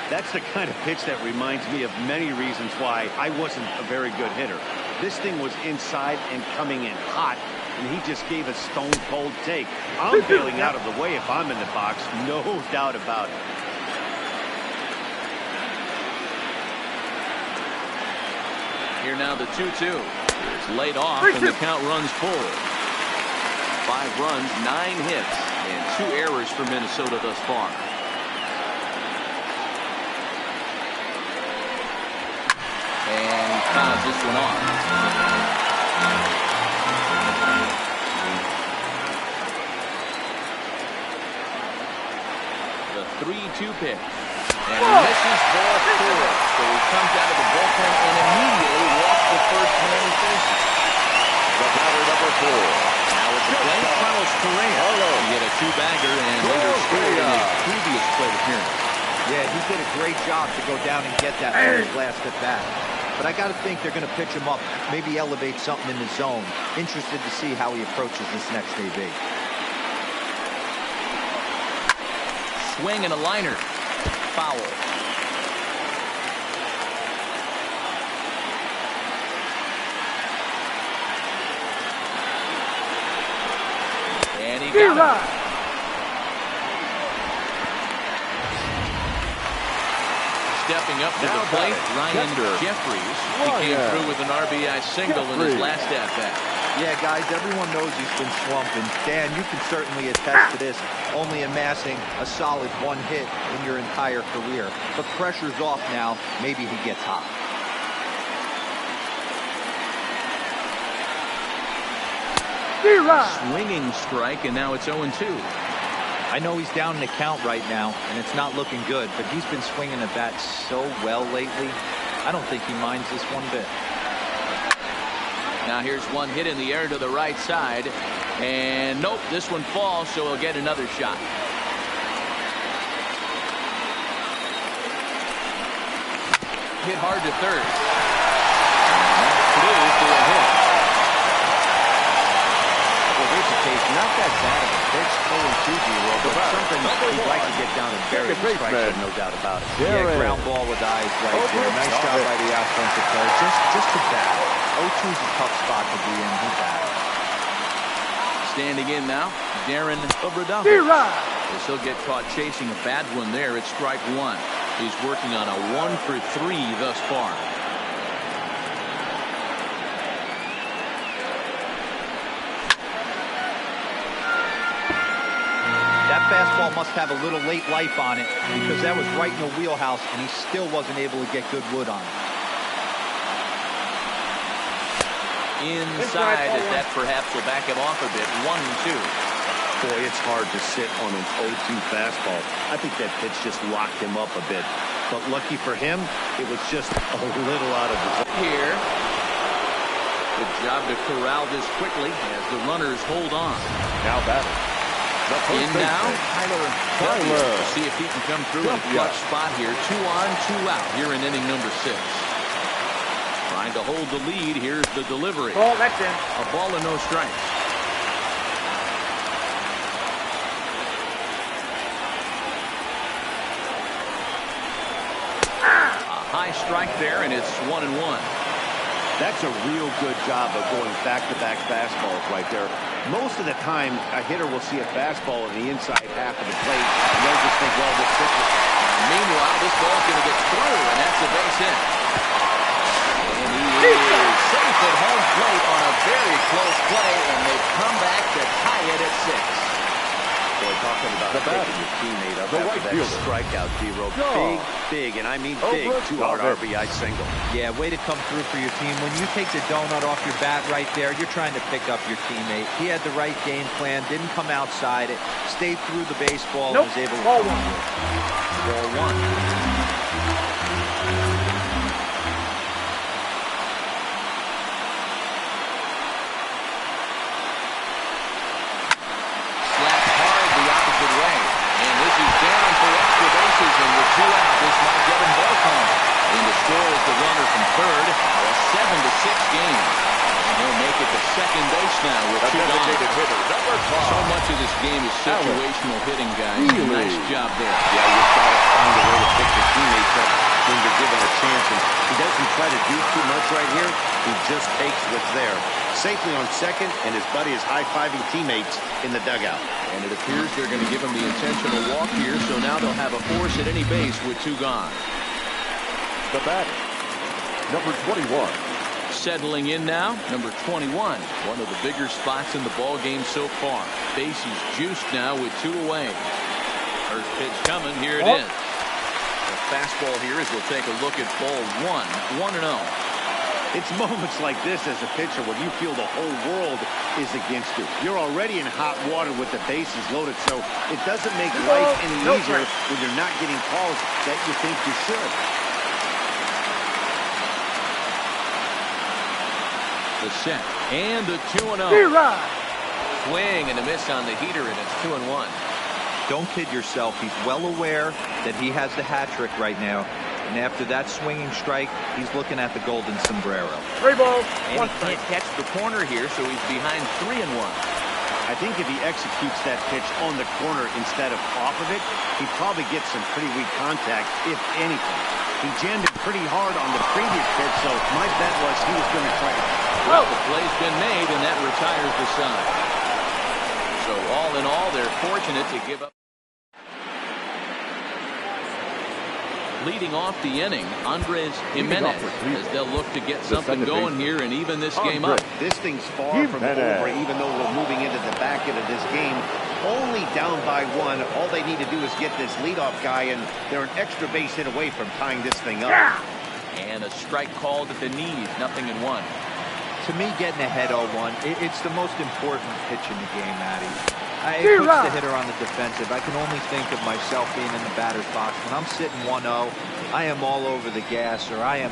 That's the kind of pitch that reminds me of many reasons why I wasn't a very good hitter. This thing was inside and coming in hot, and he just gave a stone-cold take. I'm bailing out of the way if I'm in the box, no doubt about it. Here now the 2-2. It's laid off, and the count runs forward. 5 runs, 9 hits, and 2 errors for Minnesota thus far. And he fouls this one off. The 3-2 pitch. And he misses ball 4. So he comes out of the bullpen and immediately walks the first man he faces. The batter, number 4. Now it's again Carlos Correa. He hit a 2-bagger and later scored in his previous plate appearance. Yeah, he did a great job to go down and get that for his last at bat. But I got to think they're going to pitch him up, maybe elevate something in the zone. Interested to see how he approaches this next AB. Swing and a liner. Foul. And he got it. Stepping up to the plate, Ryan Jeffries. He came through with an RBI single in his last at-bat. Yeah, guys, everyone knows he's been slumping. Dan, you can certainly attest to this, only amassing a solid 1 hit in your entire career. But pressure's off now. Maybe he gets hot. Swinging strike, and now it's 0-2. I know he's down in the count right now, and it's not looking good, but he's been swinging the bat so well lately. I don't think he minds this one bit. Now here's one hit in the air to the right side. And nope, this one falls, so he'll get another shot. Hit hard to third. And that's through for a hit. Well, here's the case. not that bad of a pitch, 0-2, but something he'd like to get down and bury the strike zone, no doubt about it. Yeah, ground ball with eyes right there. Nice job by the offensive player. Just to battle. 0-2 is a tough spot to be in. He battled. Standing in now, Darren Obradov. As he'll get caught chasing a bad one there. It's strike one. He's working on a 1 for 3 thus far. That fastball must have a little late life on it because that was right in the wheelhouse and he still wasn't able to get good wood on it. Inside, as that perhaps will back him off a bit. 1-2. Boy, it's hard to sit on an 0-2 fastball. I think that pitch just locked him up a bit. But lucky for him, it was just a little out of his here. Good job to corral this quickly as the runners hold on. Now batting. In now, Tyler. See if he can come through in a clutch spot here. 2 on, 2 out here in inning number 6. Trying to hold the lead. Here's the delivery. Oh, that's in. A ball and no strikes. A high strike there, and it's 1-1. That's a real good job of going back-to-back fastballs right there. Most of the time, a hitter will see a fastball in the inside half of the plate, and they'll just think, well, this pitch is... Meanwhile, this ball's going to get through, and that's a base hit. And he is safe at home plate on a very close play, and they come back to tie it at 6. Boy, talking about taking your teammate up after that strikeout, D-Row. Big, and I mean big, 2-out RBI single. Yeah, way to come through for your team. When you take the donut off your bat right there, you're trying to pick up your teammate. He had the right game plan, didn't come outside it, stayed through the baseball, and was able to Ball come one. through. Ball one. Slapped hard the opposite way. And this is down for extra bases, and with 2 out, this might get him both home. And the score is the runner from third. A 7-6 game. And he'll make it to second base now with 2 gone. Hitter, number 5. So much of this game is situational hitting, guys. Really? Nice job there. Yeah, you've got to find a way to pick your teammates up when you're given a chance. And he doesn't try to do too much right here. He just takes what's there. Safely on second, and his buddy is high-fiving teammates in the dugout. And it appears they're going to give him the intentional walk here, so now they'll have a force at any base with 2 gone. The batter, number 21. Settling in now, number 21. One of the bigger spots in the ball game so far. Bases juiced now with 2 away. First pitch coming. Here it is. The fastball here as we'll take a look at ball 1. 1-0. It's moments like this as a pitcher when you feel the whole world is against you. You're already in hot water with the bases loaded, so it doesn't make life any easier when you're not getting calls that you think you should. The set and the 2-0. Swing and a miss on the heater, and it's 2-1. Don't kid yourself. He's well aware that he has the hat trick right now. And after that swinging strike, he's looking at the golden sombrero. 3 balls, And 1 he strike. can't catch the corner here, so he's behind 3-1. I think if he executes that pitch on the corner instead of off of it, he probably gets some pretty weak contact, if anything. He jammed it pretty hard on the previous pitch, so my bet was he was going to try to... Well, the play's been made, and that retires the side. So all in all, they're fortunate to give up. Leading off the inning, Andres Jimenez, as they'll look to get something going here and even this game up. This thing's far from over, even though we're moving into the back end of this game. Only down by 1. All they need to do is get this leadoff guy, and they're an extra base hit away from tying this thing up. And a strike called at the knees, 0-1. To me, getting ahead 0-1, it's the most important pitch in the game, Matty. It puts the hitter on the defensive. I can only think of myself being in the batter's box. When I'm sitting 1-0, I am all over the gas, or I am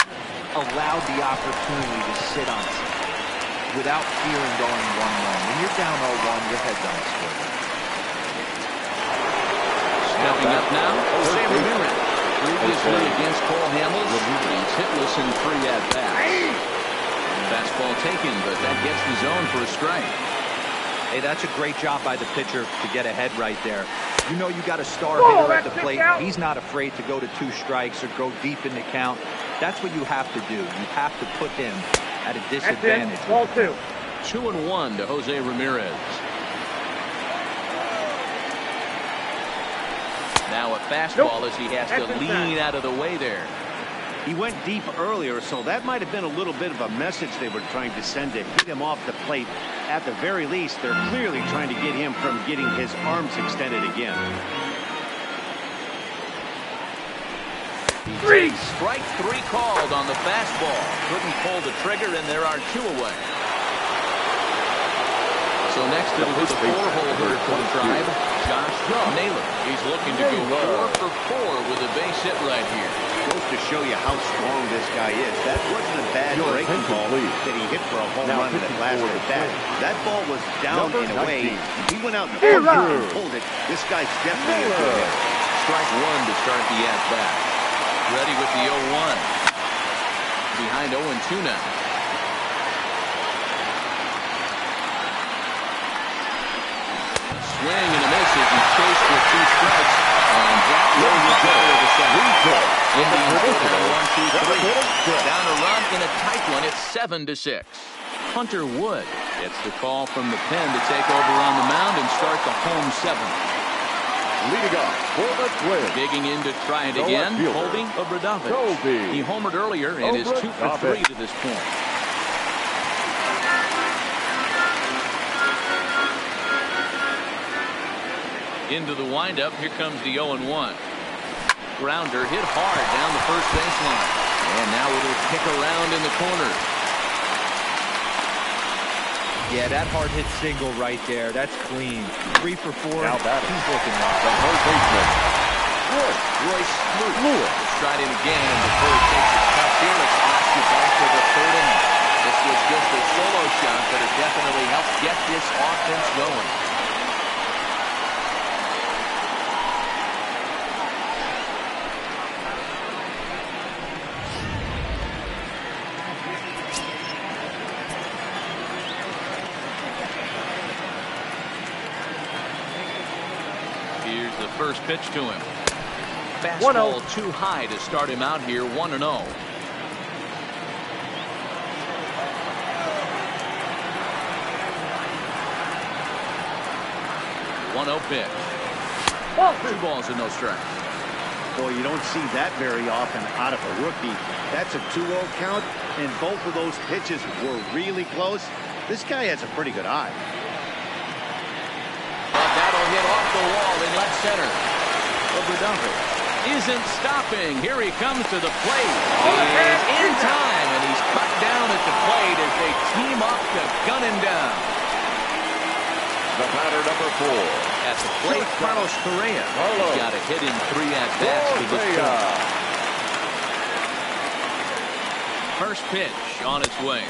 allowed the opportunity to sit on something without fearing going 1-1. When you're down 0-1, your head's on straight. Stepping up now, Jose Ramirez. Previously against Cole Hamels, he's hitless in 3 at-bats. Fastball taken, but that gets the zone for a strike. Hey, that's a great job by the pitcher to get ahead right there. You know you got a star hitter at the plate. He's not afraid to go to 2 strikes or go deep in the count. That's what you have to do. You have to put him at a disadvantage. Ball 2. 2-1 to Jose Ramirez. Now a fastball as he has to lean out of the way there. He went deep earlier, so that might have been a little bit of a message they were trying to send to hit him off the plate. At the very least, they're clearly trying to get him from getting his arms extended again. 3. Strike 3 called on the fastball. Couldn't pull the trigger, and there are 2 away. So next it'll be the 4-hole hitter for the Tribe, Josh Naylor. He's looking to go 4 for 4 with a base hit right here. Goes to show you how strong this guy is. That wasn't a bad breaking ball that he hit for a home run that last at bat. That ball was down and away. He went out and pulled it. This guy's definitely a good hitter. Strike 1 to start the at-bat. Ready with the 0-1. Behind 0-2 now. Swing and a miss as he chased with 2 strikes. And Jack will recover the second. Indians go down 1-2-3. Down a run in a tight one. It's 7-6. Hunter Wood gets the call from the pen to take over on the mound and start the home 7th. Leading off for the Twins. Digging in to try it again. Colby Obradovich. He homered earlier and is 2 for 3 to this point. Into the windup. Here comes the 0-1. Grounder hit hard down the first baseline. And now it'll kick around in the corner. Yeah, that hard hit single right there. That's clean. 3 for 4. Now batting. He's looking well. The third baseman, Royce Lewis. Tried it again, and before he takes his cup here, let's pass you back to the 3rd inning. This was just a solo shot, but it definitely helped get this offense going. Here's the first pitch to him. Fastball too high to start him out here, 1-0. 1-0 pitch. 2 balls and no strikes. Boy, you don't see that very often out of a rookie. That's a 2-0 count, and both of those pitches were really close. This guy has a pretty good eye. But that'll hit off the wall in left center. Obradovich isn't stopping. Here he comes to the plate. He's in time, and he's cut down at the plate as they team up to gun him down. the batter, number 4. At the plate, Carlos Correa. He's got a hit in 3 at-bats to this point. First pitch on its way.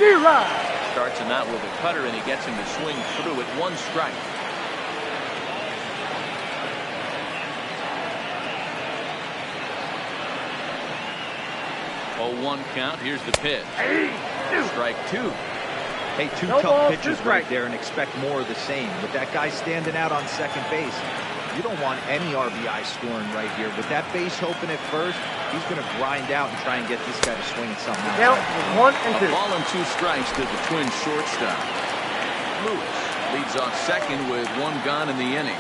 Starts him out with a cutter, and he gets him to swing through at 1 strike. Oh, 1 count. Here's the pitch. Strike 2. Hey, 2 tough pitches right there, and expect more of the same. With that guy standing out on second base, you don't want any RBI scoring right here. With that base open at first, he's going to grind out and try and get this guy to swing at something else. Count 1 and 2. A ball and 2 strikes to the Twins shortstop. Lewis leads off second with 1 gone in the inning.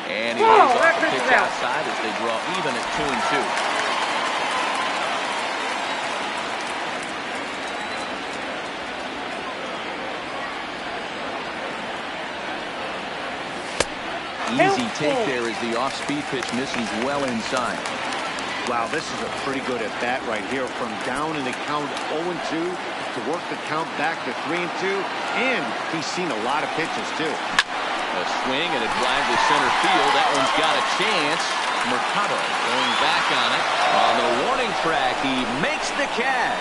And he lays off the pitch outside as they draw even at 2-2. Easy take there as the off-speed pitch misses well inside. Wow, this is a pretty good at-bat right here. From down in the count 0-2 to work the count back to 3-2. And he's seen a lot of pitches, too. A swing and a drive to center field. That one's got a chance. Mercado going back on it. On the warning track, he makes the catch.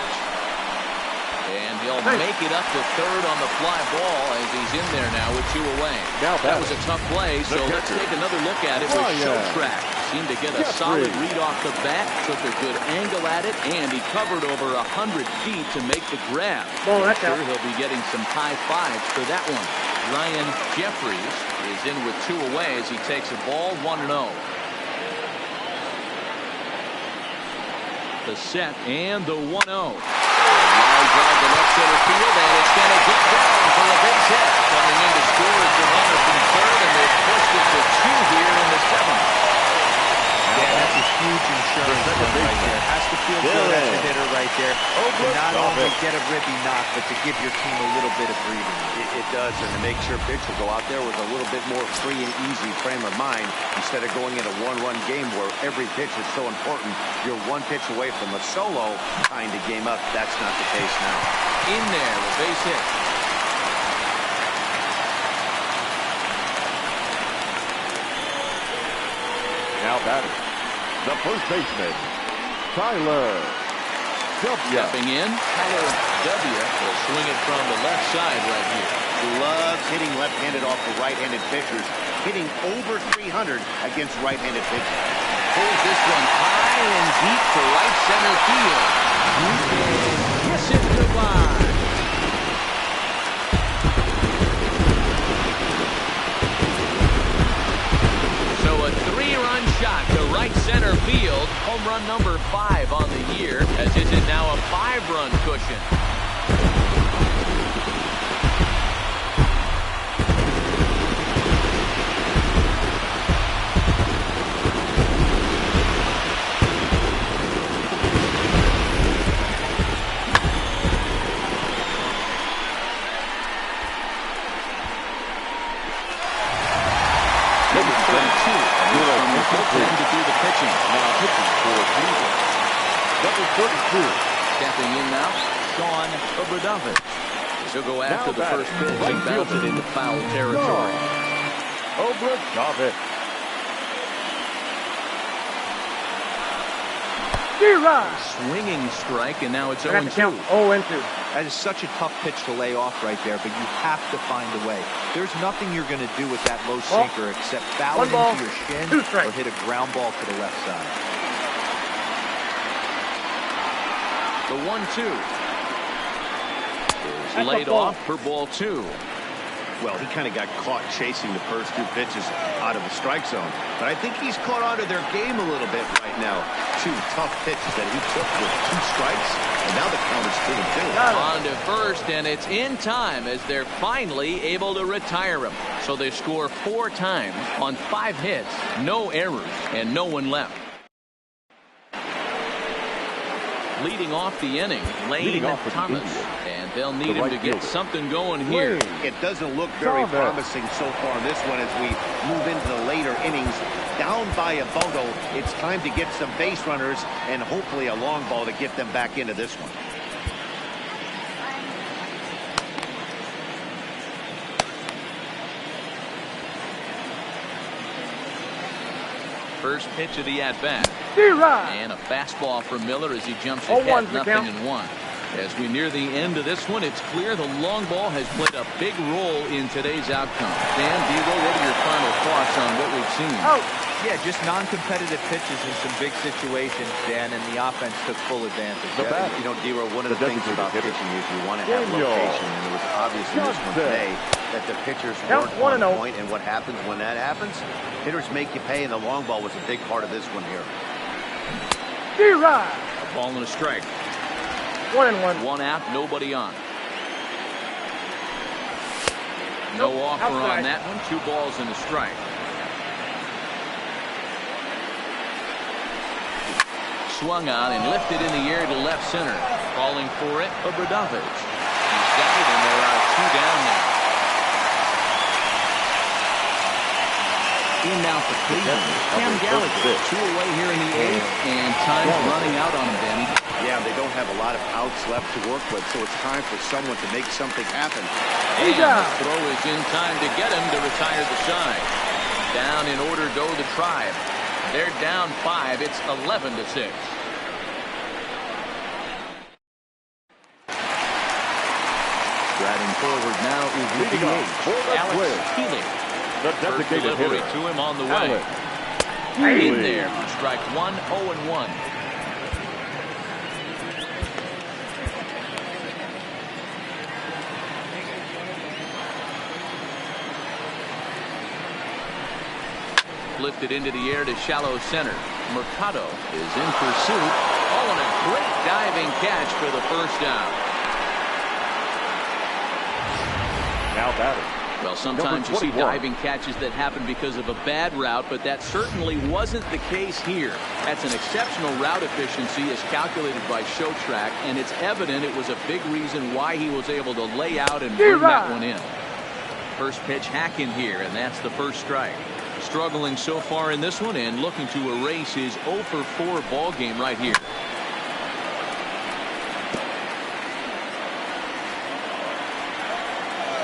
And he'll make it up to third on the fly ball as he's in there now with 2 away. Now that was a tough play, so let's take another look at it with Show Track. seemed to get a solid read off the bat, took a good angle at it, and he covered over 100 feet to make the grab. I'm sure he'll be getting some high fives for that one. Ryan Jeffries is in with 2 away as he takes a ball 1-0. The set and the 1-0. Line drive to left center field, and it's going to get down for a base hit. Coming in to score is the runner from third, and they've pushed it to 2 here in the 7th. Yeah, that's a huge insurance run right there. Has to feel good as a hitter right there. To not only get a ribby knock, but to give your team a little bit of breathing. It does, and to make sure pitchers go out there with a little bit more free and easy frame of mind instead of going in a one-run game where every pitch is so important. You're 1 pitch away from a solo kind of game up. That's not the case now. In there, a base hit. Now batting, the first baseman, Tyler W. Stepping in, Tyler W. will swing it from the left side right here. Loves hitting left-handed off the right-handed pitchers, hitting over 300 against right-handed pitchers. Pulls this one high and deep to right center field. You can kiss it goodbye. So a 3-run shot to right center field. Home run number 5 on the year, as this is now a 5-run cushion. Stepping in now, Sean Obradovic. He'll go after the first pitch and bounce it into foul territory. Obradovic. Swinging strike, and now it's 0-2. 0-2. That is such a tough pitch to lay off right there, but you have to find a way. There's nothing you're going to do with that low sinker except foul it into your shin or hit a ground ball to the left side. The 1-2 is laid off for ball 2. Well, he kind of got caught chasing the first 2 pitches out of the strike zone. But I think he's caught onto their game a little bit right now. 2 tough pitches that he took with 2 strikes, and now the count is 2-2. On to first, and it's in time as they're finally able to retire him. So they score 4 times on 5 hits, no errors, and no one left. Leading off the inning, Lane Thomas. And they'll need him to get something going here. It doesn't look very promising so far in this one as we move into the later innings. Down by a bungle, it's time to get some base runners and hopefully a long ball to get them back into this one. First pitch of the at-bat. And a fastball from Miller as he jumps ahead, 0-1. As we near the end of this one, it's clear the long ball has played a big role in today's outcome. Dan Devo, what are your final thoughts on what we've seen? Yeah, just non-competitive pitches in some big situations, Dan, and the offense took full advantage. You know, Dero, one of the things about pitching is you want to have location, and it was obvious in this one today that the pitchers weren't on point, and what happens when that happens? Hitters make you pay, and the long ball was a big part of this one here. A ball and a strike. 1-1. 1 out, nobody on. No offer on that one. 2 balls and a strike. Swung on and lifted in the air to left center. Calling for it, Obradovic. He's got it, and there are 2 down now. In now for Cleveland, Cam Gallagher. 2 away here in the 8th, and time's running out on him, Danny. Yeah, they don't have a lot of outs left to work with, so it's time for someone to make something happen. And the throw is in time to get him to retire the side. Down in order go the Tribe. They're down 5. It's 11-6. Striding forward now is the DH, Alex Healy. The First delivery to him on the way. In there for strike one, 0-1. Lifted into the air to shallow center. Mercado is in pursuit. Oh, and a great diving catch for the first down. Now batting. Well, sometimes you see diving catches that happen because of a bad route, but that certainly wasn't the case here. That's an exceptional route efficiency as calculated by ShowTrack, and it's evident it was a big reason why he was able to lay out and bring that one in. First pitch hack in here, and that's the first strike. Struggling so far in this one and looking to erase his 0 for 4 ball game right here.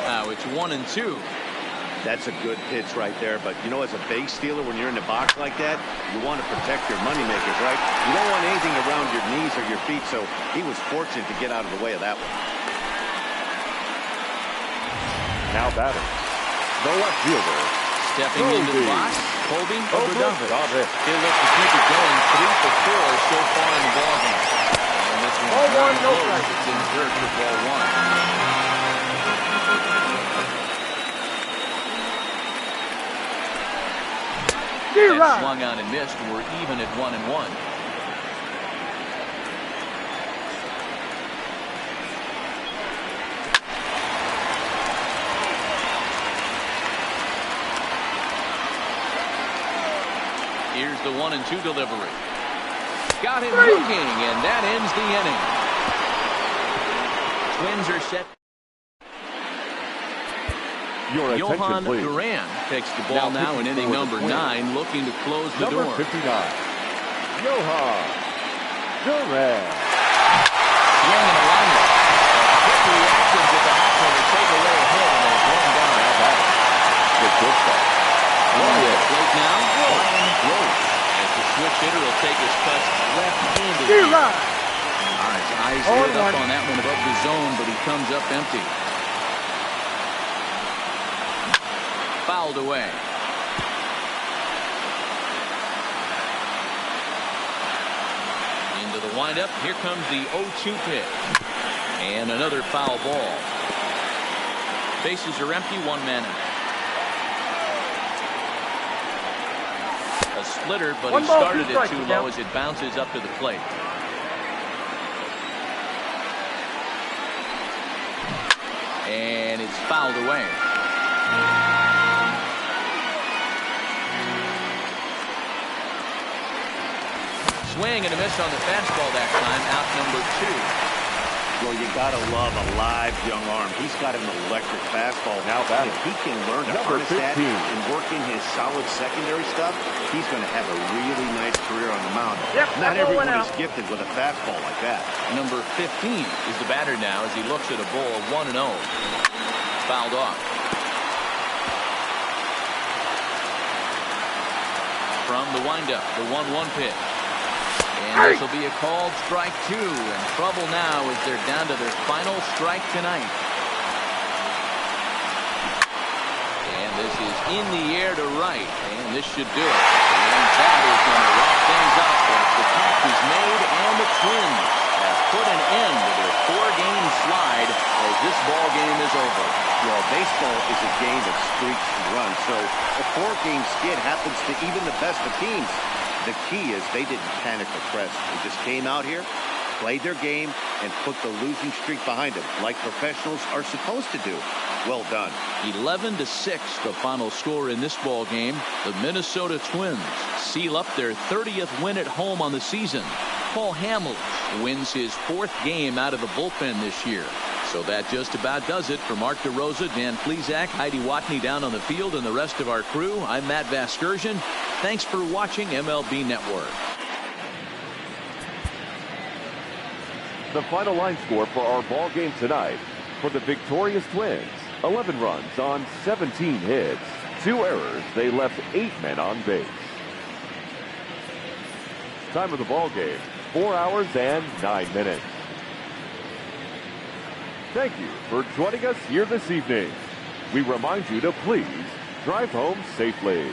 Now it's 1-2. That's a good pitch right there, but you know, as a base stealer, when you're in the box like that, you want to protect your moneymakers, right? You don't want anything around your knees or your feet, so he was fortunate to get out of the way of that one. Now batting. The left fielder. Stepping into the box, Colby Overdovich. He'll look to keep it going 3 for 4 so far in the ballgame. And this one no strike. It's in third for ball 1. That swung on and missed. We're even at 1-1. Here's the 1-2 delivery. Got him looking, and that ends the inning. Twins are set. Johan Duran takes the ball now in inning number 9, looking to close the door. Number 59, Johan Duran. Swing and a lineup. Quick reactions at the hopper to take away a hit, and there's one down. Good shortstop. Plate now. As the switch hitter will take his cuts left-handed. His eyes lit up on that one above the zone, but he comes up empty. Fouled away. Into the windup. Here comes the 0-2 pitch. And another foul ball. Bases are empty, one man out. A splitter, but he started it too low as it bounces up to the plate. And it's fouled away. Swing and a miss on the fastball that time, out number 2. Well, you got to love a live young arm. He's got an electric fastball. Now that if he can learn to harness that and work in his solid secondary stuff, he's going to have a really nice career on the mound. Not everyone is gifted with a fastball like that. Number 15 is the batter now as he looks at a ball 1-0. Fouled off. From the windup, the 1-1 pitch. And this will be a called strike 2, and trouble now as they're down to their final strike tonight. And this is in the air to right, and this should do it. And that is going to wrap things up as the catch is made, and the Twins have put an end to their 4-game slide as this ball game is over. Well, baseball is a game of streaks and runs, so a 4-game skid happens to even the best of teams. The key is they didn't panic or press. They just came out here, played their game, and put the losing streak behind them, like professionals are supposed to do. Well done. 11-6, the final score in this ball game. The Minnesota Twins seal up their 30th win at home on the season. Paul Hamels wins his 4th game out of the bullpen this year. So that just about does it. For Mark DeRosa, Dan Plesac, Heidi Watney down on the field, and the rest of our crew, I'm Matt Vasgersian. Thanks for watching MLB Network. The final line score for our ball game tonight. For the victorious Twins, 11 runs on 17 hits. 2 errors. They left 8 men on base. Time of the ball game, 4 hours and 9 minutes. Thank you for joining us here this evening. We remind you to please drive home safely.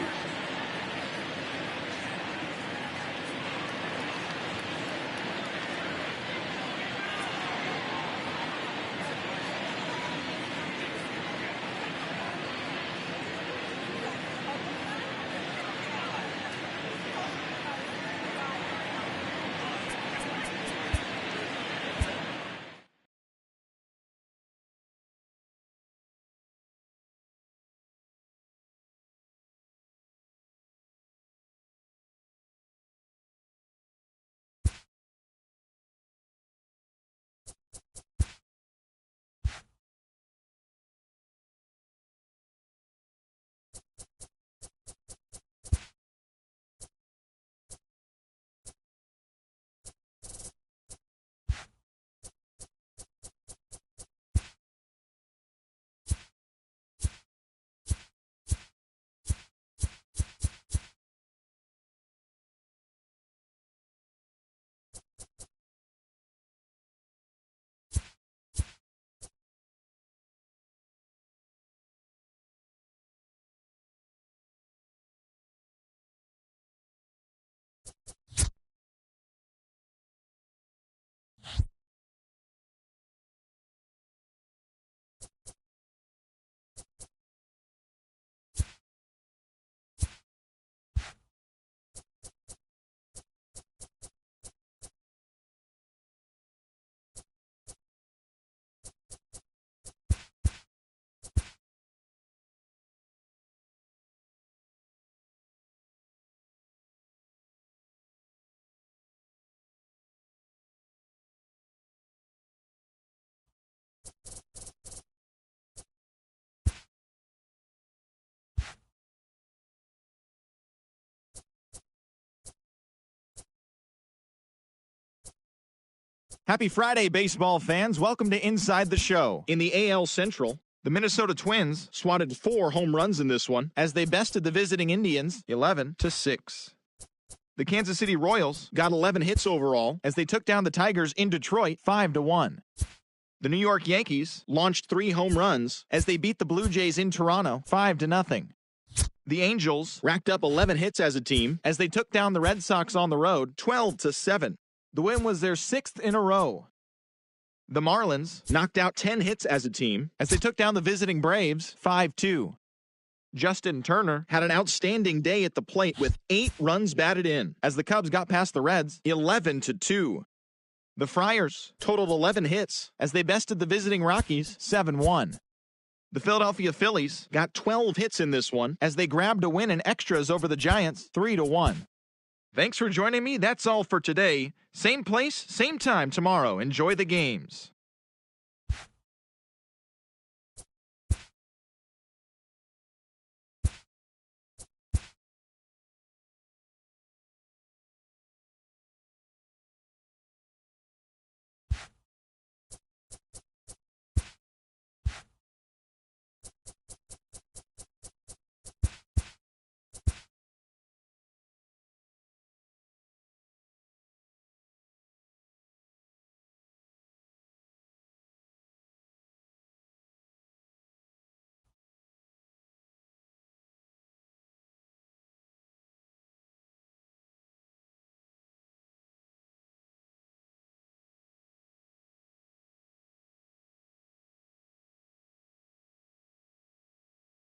Happy Friday, baseball fans. Welcome to Inside the Show. In the AL Central, the Minnesota Twins swatted 4 home runs in this one as they bested the visiting Indians 11-6. The Kansas City Royals got 11 hits overall as they took down the Tigers in Detroit 5-1. The New York Yankees launched 3 home runs as they beat the Blue Jays in Toronto 5-0. The Angels racked up 11 hits as a team as they took down the Red Sox on the road 12-7. The win was their 6th in a row. The Marlins knocked out 10 hits as a team as they took down the visiting Braves 5-2. Justin Turner had an outstanding day at the plate with 8 runs batted in as the Cubs got past the Reds 11-2. The Friars totaled 11 hits as they bested the visiting Rockies 7-1. The Philadelphia Phillies got 12 hits in this one as they grabbed a win in extras over the Giants 3-1. Thanks for joining me. That's all for today. Same place, same time tomorrow. Enjoy the games.